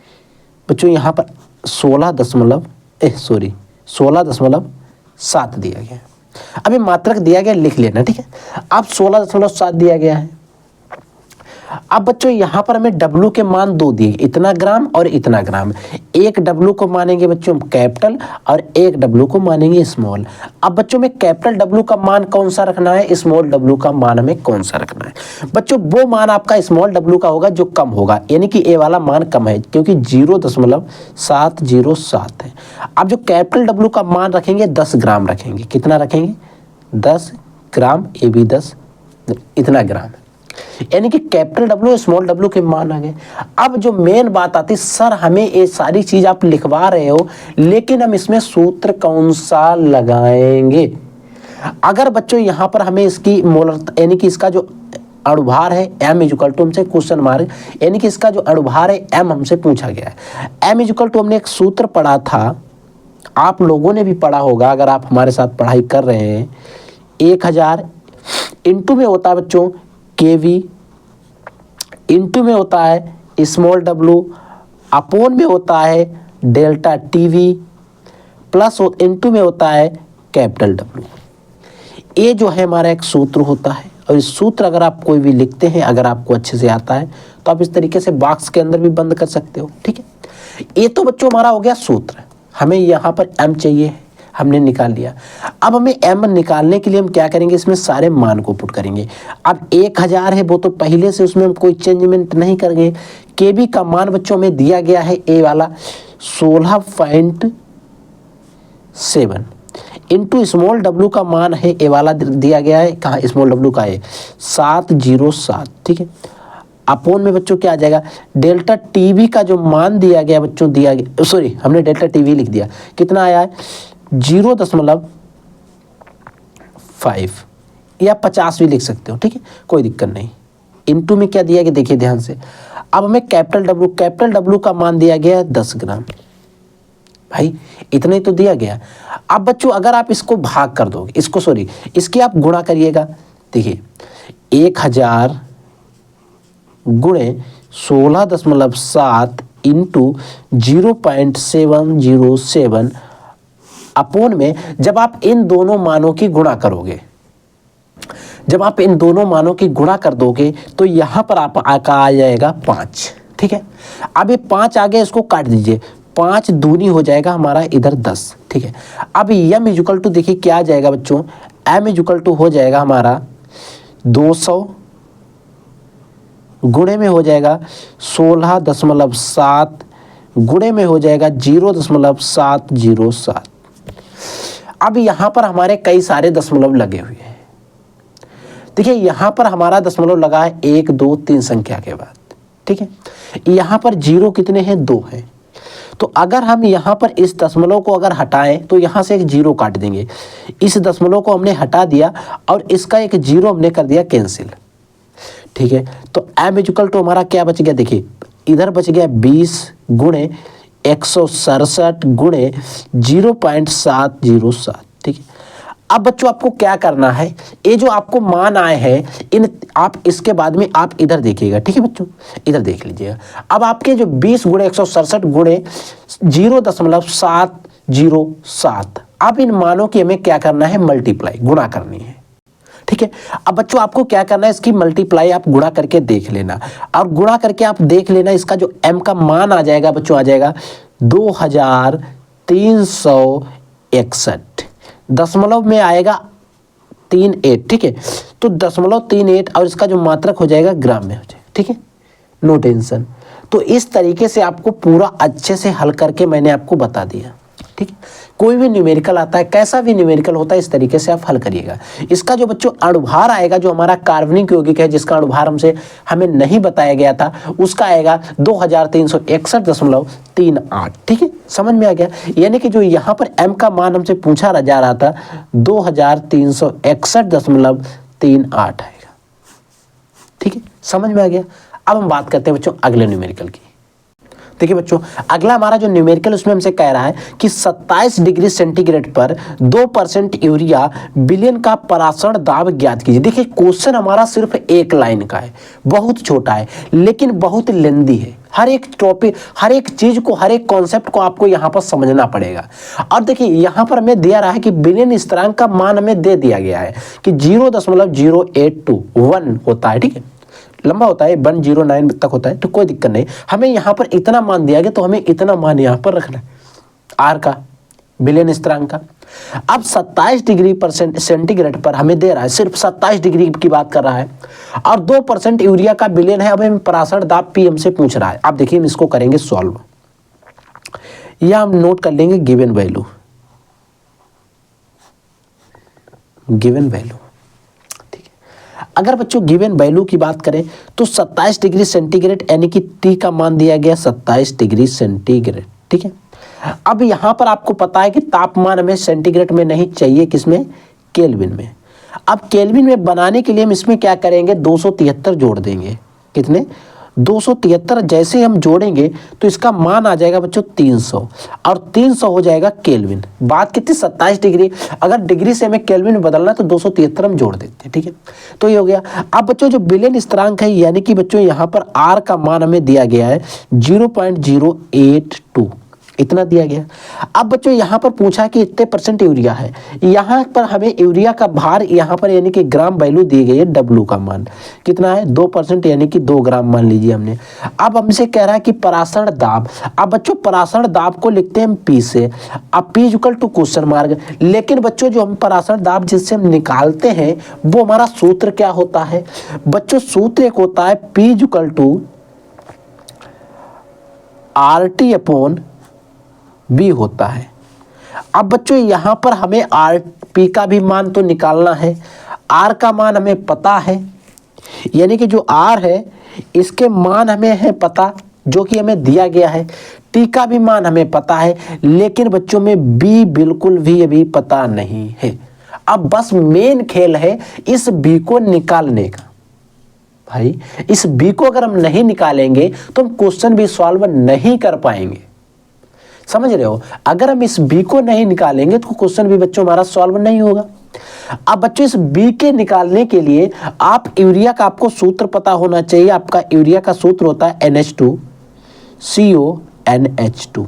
बच्चों, यहाँ पर 16.7 दिया गया। अभी मात्रक दिया गया लिख लेना। ठीक है, अब 16.7 दिया गया है। अब बच्चों यहाँ पर हमें W के मान दो दिए, इतना ग्राम और इतना ग्राम। एक W को मानेंगे बच्चों हम कैपिटल और एक W को मानेंगे स्मॉल। अब बच्चों में कैपिटल W का मान कौन सा रखना है, स्मॉल W का मान हमें कौन सा रखना है। बच्चों वो मान आपका स्मॉल W का होगा जो कम होगा, यानी कि ए वाला मान कम है क्योंकि 0.707 है। अब जो कैपिटल W का मान रखेंगे 10 ग्राम रखेंगे। कितना रखेंगे, 10 ग्राम, ए भी 10, इतना ग्राम, यानी कि कैपिटल W स्मॉल W के मान आ गए। अब जो मेन बात आती, सर हमें ये सारी चीज आप लिखवा रहे हो लेकिन हम इसमें सूत्र कौन सा लगाएंगे। अगर बच्चों यहाँ पर हमें इसकी मोलर यानी कि इसका जो अणुभार है m इक्वल टू हमसे क्वेश्चन मार्क, यानी कि इसका जो अणुभार है m हमसे पूछा गया है। m इक्वल टू हमने एक सूत्र पढ़ा था, आप लोगों ने भी पढ़ा होगा अगर आप हमारे साथ पढ़ाई कर रहे हैं। 1000 इंटू में होता है बच्चों केवी, इंटू में होता है स्मॉल w, अपोन में होता है डेल्टा टीवी, प्लस इंटू में होता है कैपिटल W। ये जो है हमारा एक सूत्र होता है, और इस सूत्र अगर आप कोई भी लिखते हैं, अगर आपको अच्छे से आता है तो आप इस तरीके से बॉक्स के अंदर भी बंद कर सकते हो, ठीक है। ये तो बच्चों हमारा हो गया सूत्र। हमें यहाँ पर m चाहिए, हमने निकाल लिया। अब हमें m निकालने के लिए हम क्या करेंगे, इसमें सारे मान को पुट करेंगे। अब 1000 है वो तो पहले से, उसमें हम कोई चेंजमेंट नहीं करेंगे। केबी का मान बच्चों में दिया गया है ए वाला 16.7 इंटू स्मॉल W का मान है ए वाला दिया गया है, कहाँ स्मॉल W का है 707, ठीक है। अपोन में बच्चों क्या आ जाएगा, डेल्टा टीवी का जो मान दिया गया बच्चों, दिया गया, सॉरी हमने डेल्टा टीवी लिख दिया, कितना आया है 0.5 या 50 भी लिख सकते हो, ठीक है, कोई दिक्कत नहीं। इंटू में क्या दिया गया देखिए ध्यान से। अब हमें कैपिटल W का मान दिया गया है 10 ग्राम, भाई इतना ही तो दिया गया। अब बच्चों अगर आप इसको भाग कर दोगे, इसको सॉरी इसकी आप गुणा करिएगा, देखिए 1000 गुणे 16.7 इंटू 0.707 अपोन में, जब आप इन दोनों मानों की गुणा करोगे, जब आप इन दोनों मानों की गुणा कर दोगे तो यहां पर आप आ जाएगा 5, ठीक है। अब ये 5 आ गया, इसको काट दीजिए, 5 दूनी हो जाएगा हमारा इधर 10, ठीक है। अब m इक्वल टू देखिए क्या आ जाएगा बच्चों, m इक्वल टू हो जाएगा हमारा 200 गुणे में हो जाएगा 16.7 गुणे में हो जाएगा 0.707। अब यहाँ पर हमारे कई सारे दशमलव लगे हुए हैं, देखिए यहाँ पर हमारा दशमलव लगा है 1 2 3 संख्या के बाद, ठीक है। यहाँ पर 0 कितने हैं, 2 हैं। तो अगर हम यहाँ पर इस दशमलव को अगर हटाएं तो यहाँ से एक 0 काट देंगे, इस दशमलव को हमने हटा दिया और इसका एक 0 हमने कर दिया कैंसिल, ठीक है। तो m इक्वल टू हमारा क्या बच गया, देखिए इधर बच गया 20 गुणे 167 गुणे 0.707, ठीक है। अब बच्चों आपको क्या करना है, ये जो आपको मान आए हैं इन आप इसके बाद में आप इधर देखिएगा, ठीक है बच्चों, इधर देख लीजिएगा। अब आपके जो 20 गुणे 167 गुणे 0.707, अब इन मानों की हमें क्या करना है, मल्टीप्लाई, गुणा करनी है, ठीक है। अब बच्चों आपको क्या करना है, इसकी मल्टीप्लाई आप गुणा करके देख लेना, और गुणा करके आप देख लेना इसका जो m का मान आ जाएगा बच्चों, आ जाएगा 2361, दशमलव में आएगा 38, ठीक है। तो 0.38 और इसका जो मात्रक हो जाएगा ग्राम में हो जाएगा, ठीक है, नो टेंशन। तो इस तरीके से आपको पूरा अच्छे से हल करके मैंने आपको बता दिया, ठीक है। कोई भी न्यूमेरिकल आता है, कैसा भी न्यूमेरिकल होता है, इस तरीके से आप हल करिएगा। इसका जो बच्चों अणुभार आएगा, जो हमारा कार्बनिक यौगिक है जिसका अणुभार हमें नहीं बताया गया था, उसका आएगा 2361.38, ठीक है, समझ में आ गया। यानी कि जो यहाँ पर m का मान हमसे पूछा जा रहा था 2361.38 आएगा, ठीक है, समझ में आ गया। अब हम बात करते हैं बच्चों अगले न्यूमेरिकल की। देखिए बच्चों अगला हमारा जो न्यूमेरिकल उसमें हमसे कह रहा है कि 27 डिग्री सेंटीग्रेड पर 2% यूरिया विलयन का परासरण दाब ज्ञात कीजिए। देखिए क्वेश्चन हमारा सिर्फ एक लाइन का है, बहुत छोटा है लेकिन बहुत लेंदी है। हर एक टॉपिक, हर एक चीज को, हर एक कॉन्सेप्ट को आपको यहाँ पर समझना पड़ेगा। और देखिए यहाँ पर हमें दिया रहा है कि विलयन स्थिरांक का मान हमें दे दिया गया है कि 0.0821 होता है, ठीक है। लंबा होता है, 109 तक होता है, तो कोई दिक्कत नहीं। हमें यहाँ पर इतना मान दिया गया तो हमें इतना मान यहाँ पर रखना है, आर का, विलेन स्थिरांक का। अब 27 डिग्री सेंटीग्रेड पर हमें दे रहा है, सिर्फ 27 डिग्री की बात कर रहा है, और 2% यूरिया का विलेन है। अब हमें परासर दाब पी हमसे पूछ रहा है। अब देखिए हम इसको करेंगे सॉल्व, या हम नोट कर लेंगे गिवन वैल्यू, गिवन वैल्यू। ठीक है, अगर बच्चों गिवन वैल्यू की बात करें तो 27 डिग्री सेंटीग्रेड यानी कि टी का मान दिया गया 27 डिग्री सेंटीग्रेड। ठीक है, अब यहां पर आपको पता है कि तापमान हमें सेंटीग्रेड में नहीं चाहिए, किसमें, केल्विन में। अब केल्विन में बनाने के लिए हम इसमें क्या करेंगे, 273 जोड़ देंगे। कितने, 273 जैसे हम जोड़ेंगे तो इसका मान आ जाएगा बच्चों 300, और 300 हो जाएगा केल्विन। बात कितनी, 27 डिग्री, अगर डिग्री से हमें केल्विन में बदलना है तो 273 हम जोड़ देते हैं। ठीक है, तो ये हो गया। अब बच्चों जो विलेन स्थिरांक है, यानी कि बच्चों यहाँ पर आर का मान हमें दिया गया है 0.082, इतना दिया गया। अब बच्चों यहाँ पर पूछा कि इतने % यूरिया है, यहाँ पर हमें यूरिया का भार यहाँ पर यानी कि ग्राम वैल्यू दी गई है, डब्लू का मान कितना है, 2% यानी कि 2 ग्राम मान लीजिए हमने। अब हमसे कह रहा है कि परासरण दाब। अब बच्चों परासरण दाब को लिखते हैं हम पी से, अब P equal to question mark. लेकिन बच्चों जो हम परासरण दाब जिससे हम निकालते हैं वो हमारा सूत्र क्या होता है बच्चों, सूत्र एक होता है P equal to RT upon B होता है। अब बच्चों यहां पर हमें आर पी का भी मान तो निकालना है, आर का मान हमें पता है, यानी कि जो आर है इसके मान हमें है पता, जो कि हमें दिया गया है। टी का भी मान हमें पता है, लेकिन बच्चों में बी बिल्कुल भी अभी पता नहीं है। अब बस मेन खेल है इस बी को निकालने का। भाई इस बी को अगर हम नहीं निकालेंगे तो हम क्वेश्चन भी सॉल्व नहीं कर पाएंगे, समझ रहे हो। अगर हम इस बी को नहीं निकालेंगे तो क्वेश्चन भी बच्चों हमारा सॉल्व नहीं होगा। अब बच्चों इस बी के निकालने के लिए आप यूरिया का आपको सूत्र पता होना चाहिए। आपका यूरिया का सूत्र होता है NH2CONH2।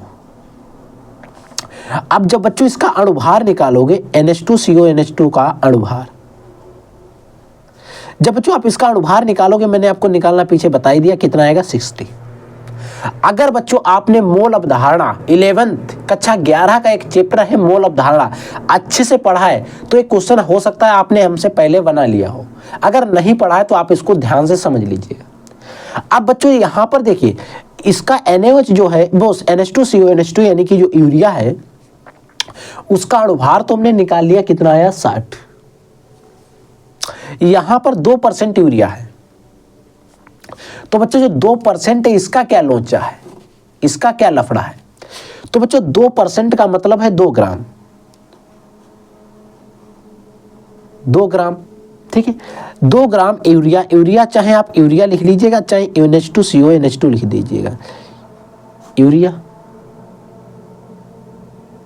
अब जब बच्चों इसका अणुभार निकालोगे, NH2CONH2 का अणुभार, जब बच्चों आप इसका अणुभार निकालोगे, मैंने आपको निकालना पीछे बता ही दिया, कितना आएगा 60। अगर बच्चों आपने मोल अवधारणा 11th कक्षा 11 का एक चैप्टर है मोल अवधारणा, अच्छे से पढ़ा है तो एक क्वेश्चन हो सकता है आपने हमसे पहले बना लिया हो। अगर नहीं पढ़ा है तो आप इसको ध्यान से समझ लीजिएगा। अब बच्चों यहां पर देखिए इसका NaOH जो है वो NH2CONH2 यानी कि जो यूरिया है उसका अणुभार तो हमने निकाल लिया, कितना आया 60। यहां पर 2% यूरिया है, तो बच्चों जो 2% है इसका क्या लोचा है, इसका क्या लफड़ा है। तो बच्चों 2% का मतलब है 2 ग्राम, 2 ग्राम। ठीक है, 2 ग्राम यूरिया, यूरिया चाहे आप यूरिया लिख लीजिएगा चाहे NH2CONH2 लिख दीजिएगा, यूरिया।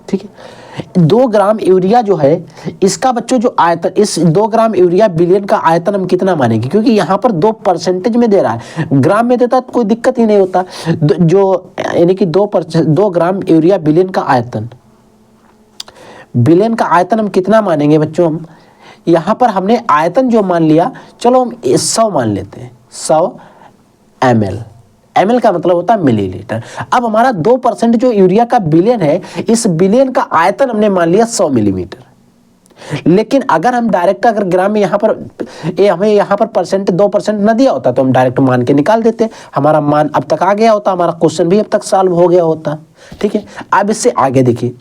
ठीक है, 2 ग्राम यूरिया जो है इसका बच्चों जो आयतन, इस 2 ग्राम यूरिया बिलियन का आयतन हम कितना मानेंगे, क्योंकि यहाँ पर 2% में दे रहा है, ग्राम में देता तो कोई दिक्कत ही नहीं होता। जो यानी कि 2 ग्राम यूरिया बिलियन का आयतन, बिलियन का आयतन हम कितना मानेंगे बच्चों, हम यहाँ पर हमने आयतन जो मान लिया, चलो हम 100 मान लेते हैं, 100 ml, ml का मतलब होता है मिलीलीटर। अब हमारा 2% जो यूरिया का बिलियन है, इस बिलियन का आयतन हमने मान लिया 100 मिलीमीटर। लेकिन अगर हम डायरेक्ट अगर ग्राम में यहाँ पर हमें यहाँ पर 2% न दिया होता तो हम डायरेक्ट मान के निकाल देते, हमारा मान अब तक आ गया होता, हमारा क्वेश्चन भी अब तक सॉल्व हो गया होता। ठीक है, अब इससे आगे देखिए,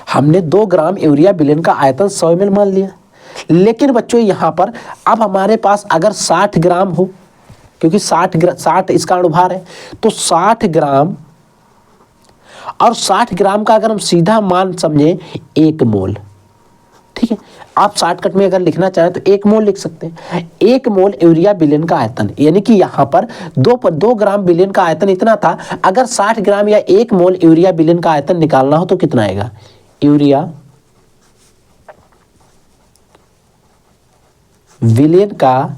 हमने 2 ग्राम यूरिया बिलियन का आयतन 100 ml मान लिया, लेकिन बच्चों यहाँ पर अब हमारे पास अगर 60 ग्राम हो, क्योंकि 60 इसका अणुभार है, तो 60 ग्राम, और 60 ग्राम का अगर हम सीधा मान समझें 1 मोल। ठीक है, आप शॉर्टकट में अगर लिखना चाहें तो 1 मोल लिख सकते हैं। 1 मोल यूरिया बिलियन का आयतन, यानी कि यहाँ पर 2 ग्राम बिलियन का आयतन इतना था, अगर 60 ग्राम या 1 मोल यूरिया बिलियन का आयतन निकालना हो तो कितना आएगा, यूरिया बिलियन का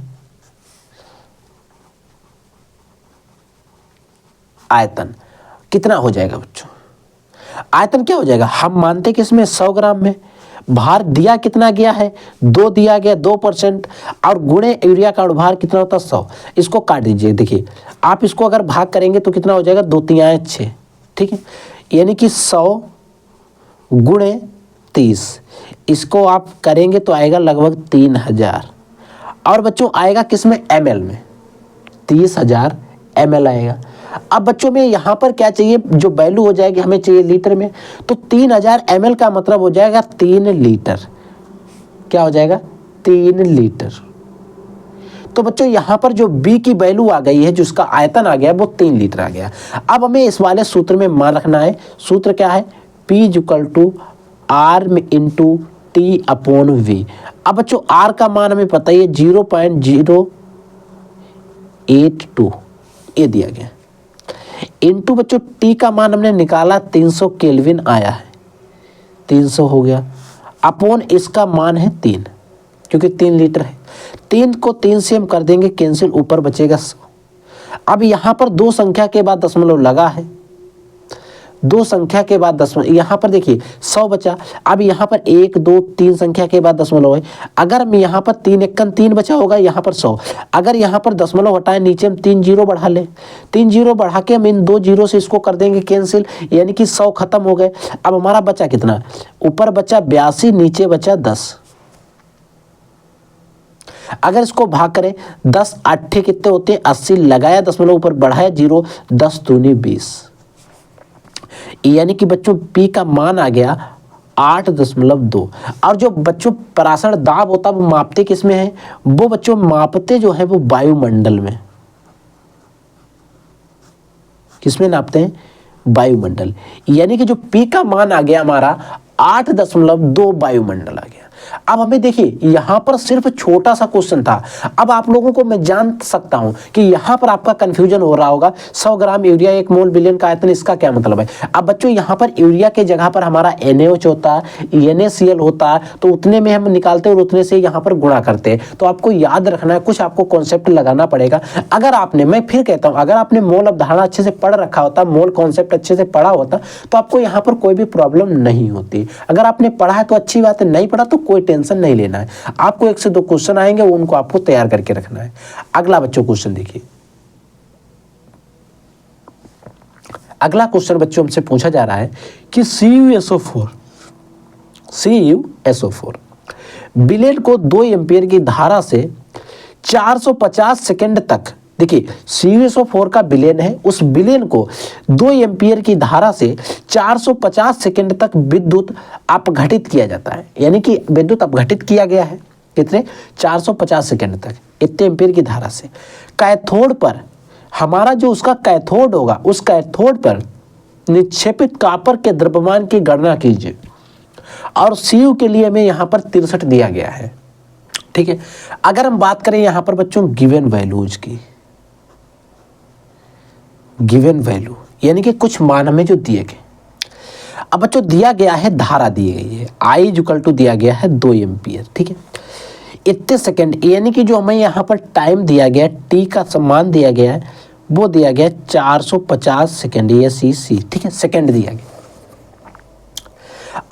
आयतन कितना हो जाएगा बच्चों, आयतन क्या हो जाएगा, हम मानते कि इसमें 100 ग्राम में, भार दिया कितना गया है 2 दिया गया 2%, और गुणे यूरिया का अनुभार कितना होता है 100। इसको काट दीजिए, देखिए आप इसको अगर भाग करेंगे तो कितना हो जाएगा 2 तिहाई 6, ठीक है, यानी कि 100 गुणे 30, इसको आप करेंगे तो आएगा लगभग 3000। और बच्चों आएगा किस में ml में, 30,000 ml आएगा। अब बच्चों में यहाँ पर क्या चाहिए, जो वैल्यू हो जाएगी हमें चाहिए लीटर में, तो 3000 ml का मतलब हो जाएगा 3 लीटर। क्या हो जाएगा 3 लीटर। तो बच्चों यहाँ पर जो B की वैल्यू आ गई है, जो उसका आयतन आ गया वो 3 लीटर आ गया। अब हमें इस वाले सूत्र में मान रखना है। सूत्र क्या है, P = R × T/V। अब बच्चों R का मान हमें पता ही है 0.082 ये दिया गया, इंटू बच्चों T का मान हमने निकाला 300 केल्विन आया है, 300 हो गया, अपॉन इसका मान है 3, क्योंकि 3 लीटर है। 3 को 3 से हम कर देंगे कैंसिल, ऊपर बचेगा 100। अब यहाँ पर 2 संख्या के बाद दशमलव लगा है, 2 संख्या के बाद दशमलव, यहाँ पर देखिए 100 बचा। अब यहाँ पर 1 2 3 संख्या के बाद दशमलव है। अगर हम यहाँ पर 3 × 3 बचा होगा, यहाँ पर 100। अगर यहाँ पर दशमलव हटाए, नीचे हम 3 जीरो बढ़ा लें, 3 जीरो बढ़ा के हम इन 2 जीरो से इसको कर देंगे कैंसिल, यानी कि 100 खत्म हो गए। अब हमारा बचा कितना, ऊपर बचा 82, नीचे बचा 10। अगर इसको भाग करें 10 8 कितने होते हैं 80, लगाया दशमलव ऊपर बढ़ाया जीरो, 10 दूनी 20, यानी कि बच्चों P का मान आ गया 8.2। और जो बच्चों परासरण दाब होता है वो मापते किस में है, वो बच्चों मापते जो है वो वायुमंडल में। किसमें नापते हैं, वायुमंडल, यानी कि जो P का मान आ गया हमारा 8.2 वायुमंडल आ गया। अब हमें देखिए यहाँ पर सिर्फ छोटा सा क्वेश्चन था। अब आप लोगों को मैं जान सकता हूं कि यहाँ पर आपका कंफ्यूजन हो रहा होगा, 100 ग्राम यूरिया 1 मोल बिलियन का आयतन, इसका क्या मतलब है। अब बच्चों यहाँ पर यूरिया के जगह पर हमारा NaOH होता है, NaCl होता है, तो उतने में हम निकालते हैं और उतने से यहाँ पर गुणा करते हैं। तो आपको याद रखना है, कुछ आपको कॉन्सेप्ट लगाना पड़ेगा। अगर आपने, मैं फिर कहता हूँ, अगर आपने मोल अवधारणा अच्छे से पढ़ रखा होता, मोल कॉन्सेप्ट अच्छे से पढ़ा होता, तो आपको यहाँ पर कोई भी प्रॉब्लम नहीं होती। अगर आपने पढ़ा है तो अच्छी बात है, नहीं पढ़ा तो कोई टेंशन नहीं लेना है। आपको 1 से 2 क्वेश्चन आएंगे, उनको आपको तैयार करके रखना है। अगला बच्चों क्वेश्चन देखिए, अगला क्वेश्चन बच्चों हमसे पूछा जा रहा है कि CuSO4 विलेन को 2 एम्पीयर की धारा से 450 सेकेंड तक, देखिए CuSO4 का विलेन है, उस विलेन को 2 एम्पीयर की धारा से 450 सेकेंड तक विद्युत अपघटित किया जाता है, यानी कि विद्युत अपघटित किया गया है कितने 450 सेकेंड तक इतने एम्पीयर की धारा से। कैथोड पर हमारा जो उसका कैथोड होगा, उस कैथोड पर निक्षेपित कॉपर के द्रव्यमान की गणना कीजिए। और Cu के लिए हमें यहाँ पर 63 दिया गया है, ठीक है। अगर हम बात करें यहाँ पर बच्चों गिवन वैल्यूज की, गिवन वैल्यू यानी कि कुछ मान हमें जो दिए गए। अब बच्चों दिया गया है, धारा दी गई है, I = दिया गया है 2 एम्पीयर, ठीक है, इतने सेकेंड, यानी कि जो हमें यहाँ पर टाइम दिया गया है, T का सम्मान दिया गया है, वो दिया गया 450 सेकेंड, ये सी, ठीक है, सेकेंड दिया गया।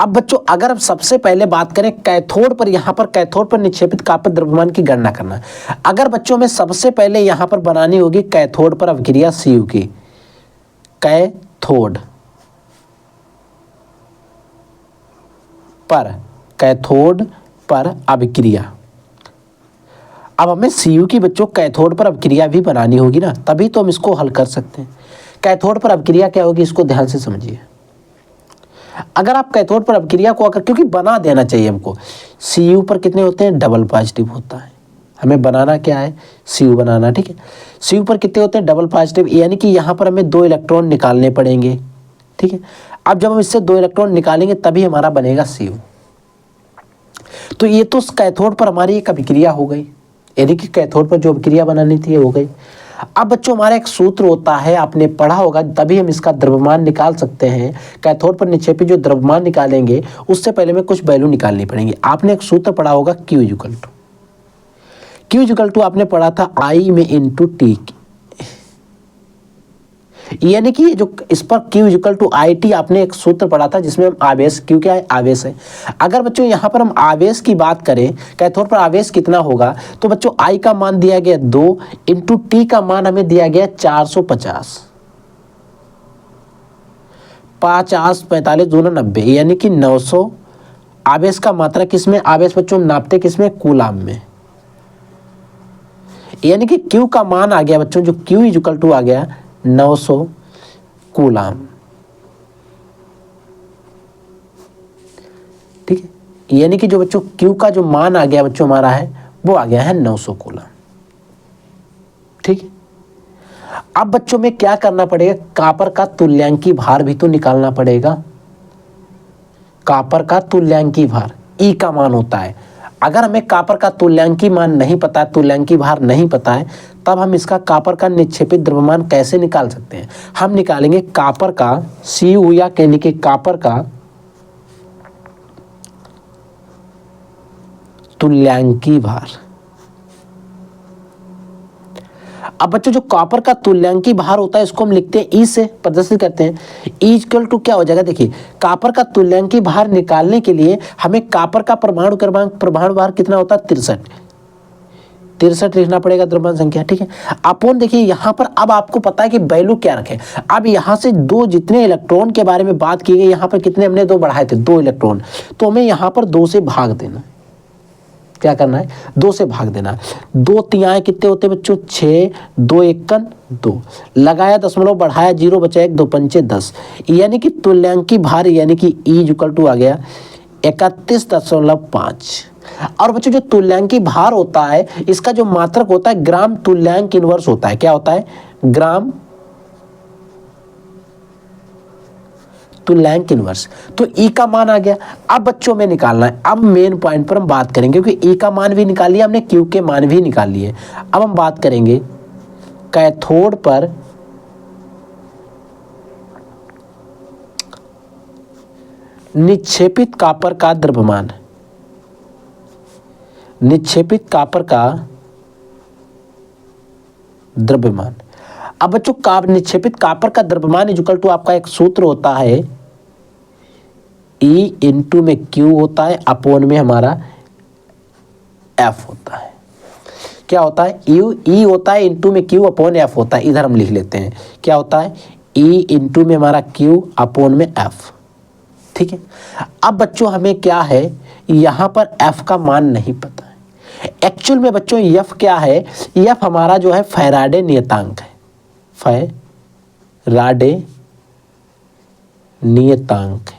अब बच्चों अगर हम सबसे पहले बात करें कैथोड पर, यहाँ पर कैथोड पर निक्षेपित कॉपर द्रव्यमान की गणना करना। अगर बच्चों में सबसे पहले यहाँ पर बनानी होगी कैथोड पर अभिक्रिया Cu की, कैथोड पर अभिक्रिया। अब हमें Cu की बच्चों कैथोड पर अभिक्रिया भी बनानी होगी ना, तभी तो हम इसको हल कर सकते हैं। कैथोड पर अभिक्रिया क्या होगी, इसको ध्यान से समझिए। अगर आप कैथोड पर अभिक्रिया को अगर, क्योंकि बना देना चाहिए हमको, Cu पर कितने होते हैं, डबल पॉजिटिव होता है, हमें बनाना क्या है, Cu बनाना, ठीक है। Cu पर कितने होते हैं, डबल पॉजिटिव, यानी कि यहाँ पर हमें 2 इलेक्ट्रॉन निकालने पड़ेंगे, ठीक है। अब जब हम इससे 2 इलेक्ट्रॉन निकालेंगे तभी हमारा बनेगा Cu। तो ये तो कैथोड पर हमारी एक अभिक्रिया हो गई, यानी कि कैथोड पर जो अभिक्रिया बनानी थी हो गई। अब बच्चों हमारा एक सूत्र होता है, आपने पढ़ा होगा, तभी हम इसका द्रव्यमान निकाल सकते हैं। कैथोड पर निक्षेपित जो द्रव्यमान निकालेंगे उससे पहले में कुछ वैल्यू निकालनी पड़ेंगी। आपने एक सूत्र पढ़ा होगा Q = आपने पढ़ा था I में × T, यानी कि जो इस पर Q इक्वल टू IT आपने एक सूत्र पढ़ा था जिसमें हम आवेश, Q क्या है, आवेश है। अगर बच्चों यहाँ पर हम आवेश की बात करें, कैथोड पर आवेश कितना होगा, तो बच्चों I का मान दिया गया 2 इंटू T का मान हमें दिया गया 450, 50 45 दूना 90, यानी कि 900। आवेश का मात्रा किसमें, आवेश बच्चों नापते किसमें, कूलाम में। यानी कि Q का मान आ गया बच्चों, जो Q इक्वल टू आ गया 900 कूलाम। ठीक है, यानी कि जो बच्चों Q का जो मान आ गया बच्चों हमारा है, वो आ गया है 900 कूलाम। ठीक है, अब बच्चों में क्या करना पड़ेगा, कॉपर का तुल्यांकी भार भी तो निकालना पड़ेगा। कॉपर का तुल्यांकी भार E का मान होता है। अगर हमें कॉपर का तुल्यांकी मान नहीं पता है, तुल्यांकी भार नहीं पता है, तब हम इसका कॉपर का निक्षेपित द्रव्यमान कैसे निकाल सकते हैं। हम निकालेंगे कॉपर का Cu या यानी कि कॉपर का तुल्यांकी भार। अब बच्चों जो कॉपर का तुल्यांकी भार होता है इसको हम लिखते हैं E से प्रदर्शित करते हैं। E इक्वल टू क्या हो जाएगा, देखिए कॉपर का तुल्यांकी भार निकालने के लिए हमें कॉपर का परमाणु क्रमांक, परमाणु भार कितना होता है, 63 लिखना पड़ेगा द्रव्यमान संख्या। ठीक है, अपन देखिए यहाँ पर अब आपको पता है कि वैल्यू क्या रखें। अब यहाँ से दो जितने इलेक्ट्रॉन के बारे में बात की गई, यहाँ पर कितने हमने 2 बढ़ाए थे, 2 इलेक्ट्रॉन, तो हमें यहाँ पर 2 से भाग देना। क्या करना है, 2 से भाग देना। 2 तिहाई कितने होते हैं बच्चों, 6, 2 एकन 2, लगाया दशमलव, बढ़ाया 0, बचा 1, 2 पंचे 10, यानी कि तुल्यांकी भार यानी कि E इक्वल टू आ गया 31.5। और बच्चों जो तुल्यांकी भार होता है इसका जो मात्रक होता है ग्राम तुल्यांक इनवर्स होता है। क्या होता है, ग्राम तुल्यांक इनवर्स। तो E का मान आ गया। अब बच्चों में निकालना है, अब मेन पॉइंट पर हम बात करेंगे, क्योंकि E का मान भी निकाल लिया हमने, Q के मान भी निकाल लिए। अब हम बात करेंगे कैथोड पर निक्षेपित कॉपर का द्रव्यमान, निक्षेपित कॉपर का द्रव्यमान। अब बच्चों निक्षेपित कॉपर का द्रव्यमान इक्वल टू आपका एक सूत्र होता है, E इंटू में Q होता है, अपोन में हमारा F होता है। क्या होता है, E होता है इंटू में Q अपोन F होता है। इधर हम लिख लेते हैं, क्या होता है, E इंटू में हमारा Q अपोन में F। ठीक है, अब बच्चों हमें क्या है, यहाँ पर F का मान नहीं पता है। एक्चुअल में बच्चों F क्या है, F हमारा जो है फैराडे नियतांक है, फैराडे नियतांक है।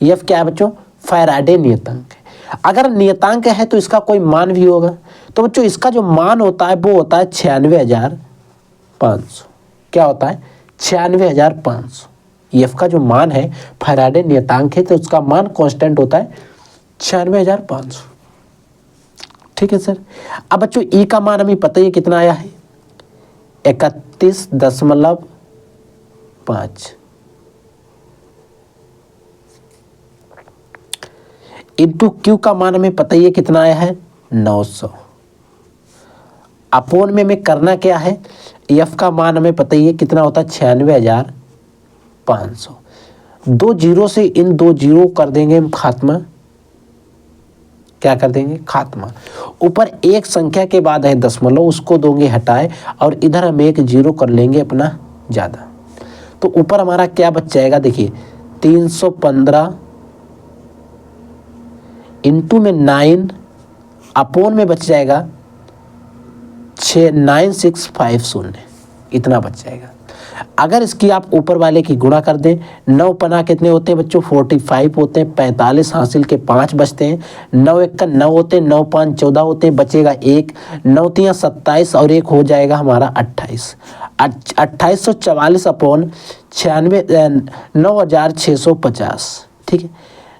F क्या है बच्चों, फैराडे नियतांक है। अगर नियतांक है तो इसका कोई मान भी होगा, तो बच्चों इसका जो मान होता है वो होता है 96,500। क्या होता है, 96,500। F का जो मान है फैराडे नियतांक है, तो उसका मान कांस्टेंट होता है 96,500। ठीक है सर। अब बच्चों E का मान हमें पता ही है कितना आया है, 31.5 इंटू Q का मान हमें पता ही है कितना आया है, 900। अपोन में हमें करना क्या है, F का मान हमें पता ही है कितना होता है, 96,500। 2 जीरो से इन 2 जीरो कर देंगे हम खात्मा। क्या कर देंगे, खात्मा। ऊपर एक संख्या के बाद है दशमलव, उसको दोगे हटाए, और इधर हम 1 जीरो कर लेंगे अपना ज़्यादा। तो ऊपर हमारा क्या बच जाएगा, देखिए 315 इंटू में 9 अपोन में बच जाएगा 9650, इतना बच जाएगा। अगर इसकी आप ऊपर वाले की गुणा कर दें, 9 पना कितने होते हैं बच्चों, 45 होते हैं, 45 हासिल के 5 बचते हैं, 9 1 का 9 होते हैं, 9 5 14 होते हैं, बचेगा 1, 9 3 27 और 1 हो जाएगा हमारा 28। 2844 अपोन 9650। ठीक है,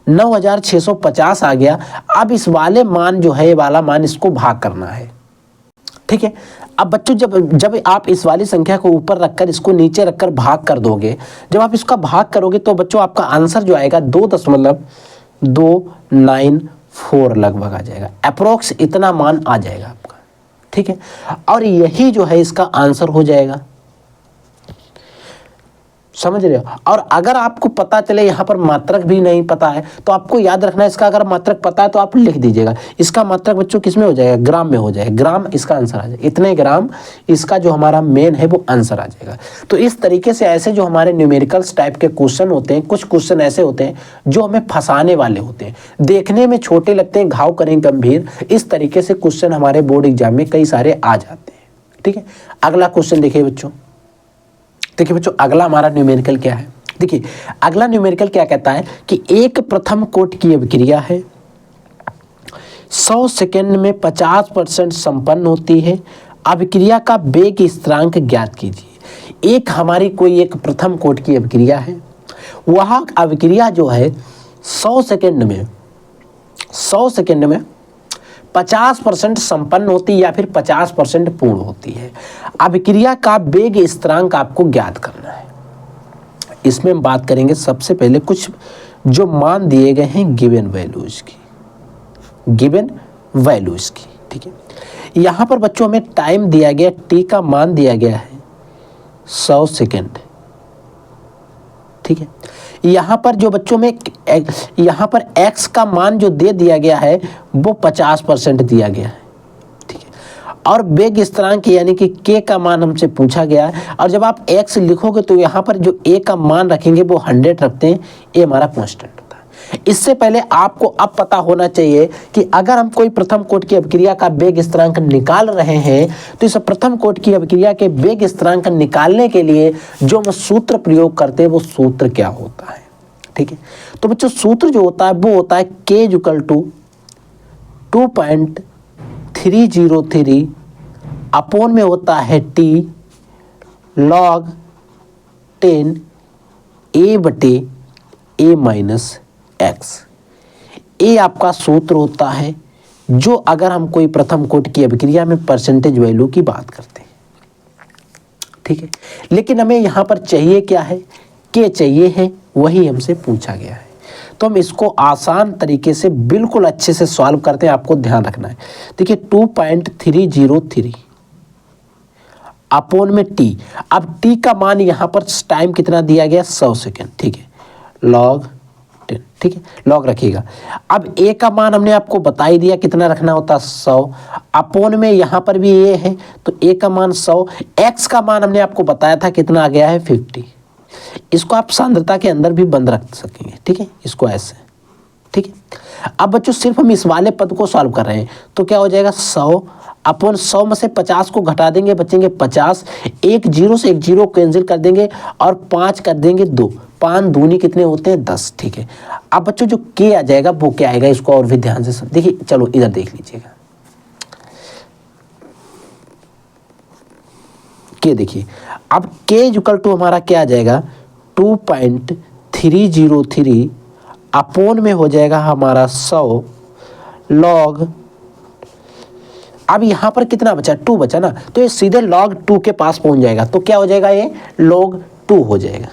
9650 आ गया। अब इस वाले मान जो है, ये वाला मान इसको भाग करना है। ठीक है, अब बच्चों जब आप इस वाली संख्या को ऊपर रखकर इसको नीचे रखकर भाग कर दोगे, जब आप इसका भाग करोगे तो बच्चों आपका आंसर जो आएगा 2.294 लगभग आ जाएगा, अप्रोक्स इतना मान आ जाएगा आपका। ठीक है, और यही जो है इसका आंसर हो जाएगा। समझ रहे हो। और अगर आपको पता चले यहाँ पर मात्रक भी नहीं पता है तो आपको याद रखना है इसका अगर मात्रक पता है तो आप लिख दीजिएगा। इसका मात्रक बच्चों किस में हो जाएगा, ग्राम में हो जाएगा, ग्राम इसका आंसर आ जाएगा, इतने ग्राम इसका जो हमारा मेन है वो आंसर आ जाएगा। तो इस तरीके से ऐसे जो हमारे न्यूमेरिकल्स टाइप के क्वेश्चन होते हैं, कुछ क्वेश्चन ऐसे होते हैं जो हमें फंसाने वाले होते हैं, देखने में छोटे लगते हैं, घाव करें गंभीर, इस तरीके से क्वेश्चन हमारे बोर्ड एग्जाम में कई सारे आ जाते हैं। ठीक है, अगला क्वेश्चन देखिए बच्चों। देखिए बच्चों अगला हमारा न्यूमेरिकल क्या है, देखिए अगला न्यूमेरिकल क्या कहता है कि एक प्रथम कोटि की अभिक्रिया है, 100 सेकेंड में 50% संपन्न होती है, अभिक्रिया का वेग स्थिरांक ज्ञात कीजिए। एक हमारी कोई एक प्रथम कोटि की अभिक्रिया है, वह अभिक्रिया जो है 100 सेकेंड में 50% संपन्न होती है या फिर 50% पूर्ण होती है। अभिक्रिया का वेग स्थिरांक आपको ज्ञात करना है। इसमें हम बात करेंगे सबसे पहले कुछ जो मान दिए गए हैं गिवन वैल्यूज की। ठीक है, यहाँ पर बच्चों हमें टाइम दिया गया, टी का मान दिया गया है 100 सेकेंड। ठीक है, यहाँ पर जो बच्चों में यहाँ पर x का मान जो दे दिया गया है वो 50% दिया गया है। ठीक है, और वेग स्थिरांक यानी कि k का मान हमसे पूछा गया है, और जब आप x लिखोगे तो यहाँ पर जो a का मान रखेंगे वो 100 रखते हैं, a हमारा कांस्टेंट होता है। इससे पहले आपको अब पता होना चाहिए कि अगर हम कोई प्रथम कोटि की अभिक्रिया का वेग स्थिरांक निकाल रहे हैं तो इस प्रथम कोटि की अभिक्रिया के वेग स्थिरांक निकालने के लिए जो हम सूत्र प्रयोग करते हैं वो सूत्र क्या होता है। ठीक है, तो बच्चों सूत्र जो होता है वो होता है k इक्वल टू 2.303 अपॉन में होता है t log 10 a बटे a माइनस x। ए आपका सूत्र होता है जो अगर हम कोई प्रथम कोटि की अभिक्रिया में परसेंटेज वैल्यू की बात करते हैं। ठीक है, लेकिन हमें यहाँ पर चाहिए क्या है, के चाहिए है, वही हमसे पूछा गया है। तो हम इसको आसान तरीके से बिल्कुल अच्छे से सॉल्व करते हैं, आपको ध्यान रखना है। देखिए 2.303 अपॉन में टी, अब टी का मान यहाँ पर टाइम कितना दिया गया 100 सेकेंड। ठीक है, log 10। ठीक है, लॉग रखिएगा। अब ए का मान हमने आपको बता ही दिया कितना रखना होता 100, अपॉन में यहाँ पर भी ए है तो ए का मान 100, एक्स का मान हमने आपको बताया था कितना आ गया है 50। इसको आप सांद्रता के अंदर भी बंद रख सकेंगे। ठीक है, इसको ऐसे। ठीक है, अब बच्चों सिर्फ हम इस वाले पद को सॉल्व कर रहे हैं तो क्या हो जाएगा 100 अपॉन 100 में से 50 को घटा देंगे, बचेंगे 50, एक जीरो से एक जीरो कैंसिल कर देंगे और 5 कर देंगे 2, 5 दूनी कितने होते हैं 10। ठीक है, अब बच्चों जो के आ जाएगा वो क्या आएगा, इसको और भी ध्यान से देखिए, चलो इधर देख लीजिएगा। के देखिए, अब के इक्वल टू हमारा क्या आ जाएगा 2.303 अपॉन में हो जाएगा हमारा 100 लॉग, अब यहाँ पर कितना बचा 2 बचा ना, तो ये सीधे log 2 के पास पहुंच जाएगा। तो क्या हो जाएगा, ये log 2 हो जाएगा।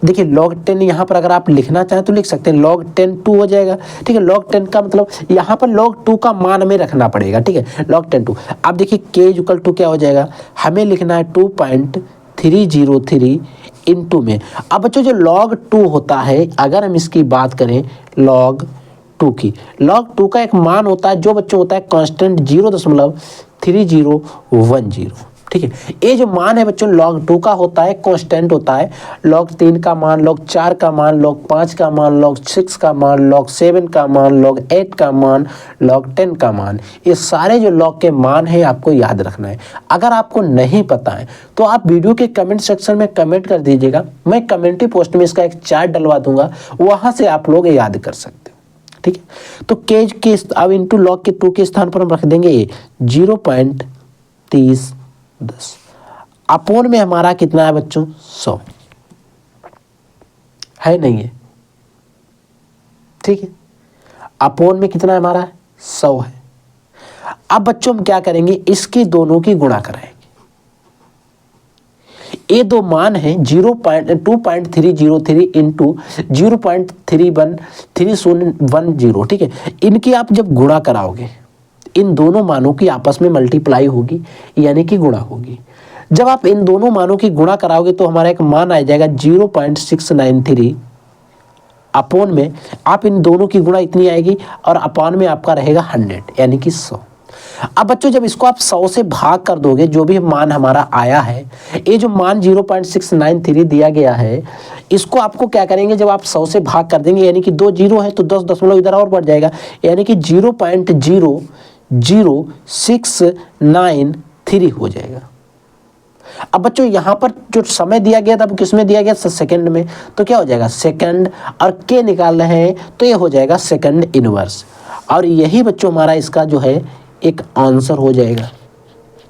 देखिए log 10 यहाँ पर अगर आप लिखना चाहें तो लिख सकते हैं, log 10 2 हो जाएगा। ठीक है, log 10 का मतलब यहाँ पर log 2 का मान हमें रखना पड़ेगा। ठीक है, log 10 2। अब देखिए k इक्वल टू क्या हो जाएगा, हमें लिखना है 2.303 इंटू में। अब बच्चों जो log 2 होता है, अगर हम इसकी बात करें log 2 की, log 2 का एक मान होता है जो बच्चों होता है कांस्टेंट 0.3010। ठीक है, ये जो मान है बच्चों log 2 का होता है कांस्टेंट होता है, log 3 का मान, log 4 का मान, log 5 का मान, log 6 का मान, log 7 का मान, log 8 का मान, log 10 का मान, ये सारे जो log के मान है आपको याद रखना है। अगर आपको नहीं पता है तो आप वीडियो के कमेंट सेक्शन में कमेंट कर दीजिएगा, मैं कमेंट्री पोस्ट में इसका एक चार्ट डलवा दूंगा, वहां से आप लोग याद कर सकते हो। ठीक है, तो केज के अब इंटू log के 2 के स्थान पर हम रख देंगे 0.3010 अपॉन में हमारा कितना है बच्चों 100 है, नहीं है। ठीक है, अपॉन में कितना है हमारा 100 है। अब बच्चों हम क्या करेंगे, इसकी दोनों की गुणा कराएंगे। ये दो मान हैं 2.303 इंटू 0.3010। ठीक है, इनकी आप जब गुणा कराओगे, इन दोनों मानों की आपस में मल्टीप्लाई होगी यानी कि गुणा होगी। जब आप इन दोनों मानों की गुणा कराओगे तो हमारा एक मान आ जाएगा 0.693 अपॉन में आप इन दोनों की गुणा इतनी आएगी और अपॉन में आपका रहेगा 100 यानी कि 100। अब बच्चों जब इसको आप 100 से भाग कर दोगे, जो भी मान हमारा आया है, ये जो मान 0.693 दिया गया है, इसको आपको क्या करेंगे, जब आप 100 से भाग कर देंगे यानी कि 2 जीरो है तो 10 दशमलव इधर और बढ़ जाएगा, यानी कि 0.00693 हो जाएगा। अब बच्चों यहाँ पर जो समय दिया गया था वो किस में दिया गया, सेकंड में, तो क्या हो जाएगा सेकंड, और के निकाल रहे हैं तो ये हो जाएगा सेकंड इनवर्स, और यही बच्चों हमारा इसका जो है एक आंसर हो जाएगा।